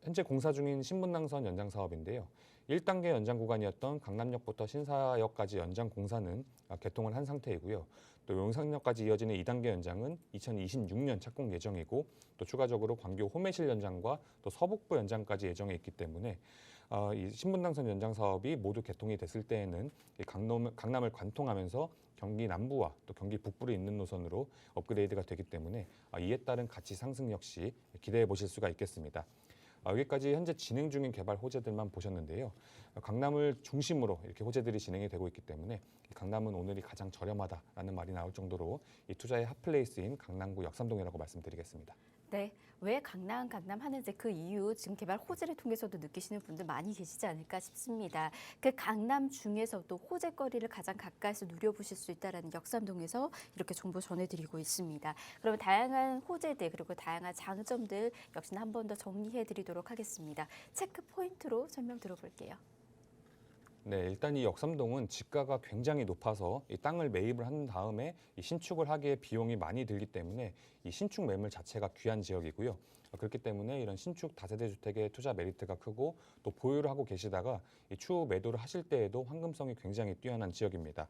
현재 공사 중인 신분당선 연장 사업인데요. 1단계 연장 구간이었던 강남역부터 신사역까지 연장 공사는 개통을 한 상태이고요. 또 용산역까지 이어지는 2단계 연장은 2026년 착공 예정이고 또 추가적으로 광교 호매실 연장과 또 서북부 연장까지 예정에 있기 때문에 이 신분당선 연장 사업이 모두 개통이 됐을 때에는 이 강남을 관통하면서 경기 남부와 또 경기 북부를 잇는 노선으로 업그레이드가 되기 때문에 이에 따른 가치 상승 역시 기대해 보실 수가 있겠습니다. 여기까지 현재 진행 중인 개발 호재들만 보셨는데요. 강남을 중심으로 이렇게 호재들이 진행이 되고 있기 때문에 강남은 오늘이 가장 저렴하다라는 말이 나올 정도로 이 투자의 핫플레이스인 강남구 역삼동이라고 말씀드리겠습니다. 네, 왜 강남 하는지 그 이유 지금 개발 호재를 통해서도 느끼시는 분들 많이 계시지 않을까 싶습니다. 그 강남 중에서도 호재거리를 가장 가까이서 누려보실 수 있다는 역삼동에서 이렇게 정보 전해드리고 있습니다. 그러면 다양한 호재들 그리고 다양한 장점들 역시나 한 번 더 정리해드리도록 하겠습니다. 체크 포인트로 설명 들어볼게요. 네, 일단 이 역삼동은 지가가 굉장히 높아서 이 땅을 매입을 한 다음에 이 신축을 하기에 비용이 많이 들기 때문에 이 신축 매물 자체가 귀한 지역이고요. 그렇기 때문에 이런 신축 다세대 주택의 투자 메리트가 크고 또 보유를 하고 계시다가 이 추후 매도를 하실 때에도 황금성이 굉장히 뛰어난 지역입니다.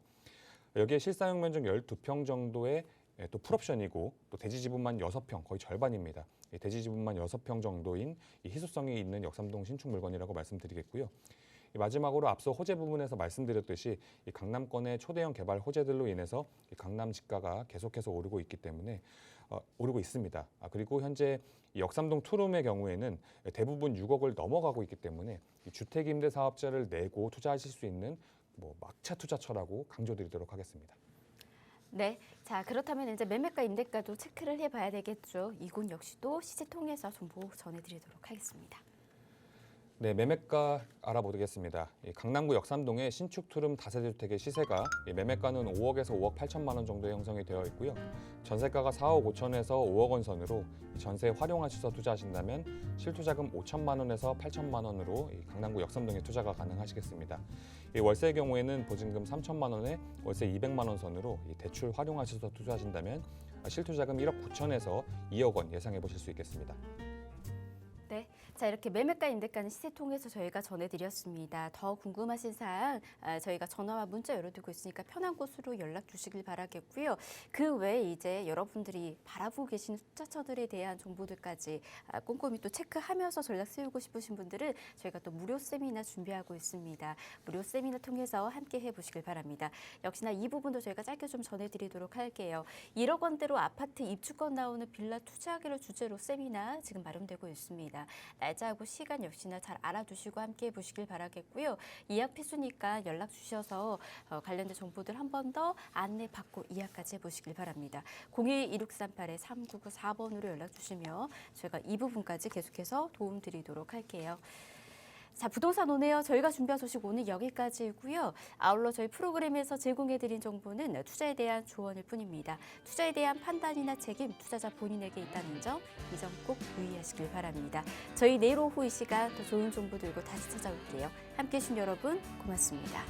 여기에 실사용 면적 12평 정도의 또 풀옵션이고 또 대지 지분만 6평, 거의 절반입니다. 대지 지분만 6평 정도인 이 희소성이 있는 역삼동 신축 물건이라고 말씀드리겠고요. 마지막으로 앞서 호재 부분에서 말씀드렸듯이 이 강남권의 초대형 개발 호재들로 인해서 이 강남 지가가 계속해서 오르고 있기 때문에 오르고 있습니다. 그리고 현재 이 역삼동 투룸의 경우에는 대부분 6억을 넘어가고 있기 때문에 이 주택임대 사업자를 내고 투자하실 수 있는 막차 투자처라고 강조드리도록 하겠습니다. 네, 자 그렇다면 이제 매매가 임대가도 체크를 해봐야 되겠죠. 이곳 역시도 시세 통해서 정보 전해드리도록 하겠습니다. 네, 매매가 알아보겠습니다. 강남구 역삼동의 신축 투룸 다세대주택의 시세가 매매가는 5억에서 5억 8천만 원 정도에 형성이 되어 있고요. 전세가가 4억 5천에서 5억 원 선으로 전세에 활용하셔서 투자하신다면 실투자금 5천만 원에서 8천만 원으로 강남구 역삼동에 투자가 가능하시겠습니다. 월세의 경우에는 보증금 3천만 원에 월세 200만 원 선으로 대출 활용하셔서 투자하신다면 실투자금 1억 9천에서 2억 원 예상해 보실 수 있겠습니다. 네, 자 이렇게 매매가 임대가는 시세 통해서 저희가 전해드렸습니다. 더 궁금하신 사항 저희가 전화와 문자 열어두고 있으니까 편한 곳으로 연락 주시길 바라겠고요. 그 외에 이제 여러분들이 바라보고 계신 투자처들에 대한 정보들까지 꼼꼼히 또 체크하면서 전략 세우고 싶으신 분들은 저희가 또 무료 세미나 준비하고 있습니다. 무료 세미나 통해서 함께 해보시길 바랍니다. 역시나 이 부분도 저희가 짧게 좀 전해드리도록 할게요. 1억 원대로 아파트 입주권 나오는 빌라 투자하기를 주제로 세미나 지금 마련되고 있습니다. 날짜하고 시간 역시나 잘 알아두시고 함께 해보시길 바라겠고요. 예약 필수니까 연락 주셔서 관련된 정보들 한 번 더 안내받고 예약까지 해보시길 바랍니다. 02-2638-3994번으로 연락 주시면 저희가 이 부분까지 계속해서 도움드리도록 할게요. 자, 부동산 오네요. 저희가 준비한 소식 오늘 여기까지이고요. 아울러 저희 프로그램에서 제공해드린 정보는 투자에 대한 조언일 뿐입니다. 투자에 대한 판단이나 책임 투자자 본인에게 있다는 점, 이 점 꼭 유의하시길 바랍니다. 저희 내일 오후 이 시간 더 좋은 정보 들고 다시 찾아올게요. 함께해 주신 여러분 고맙습니다.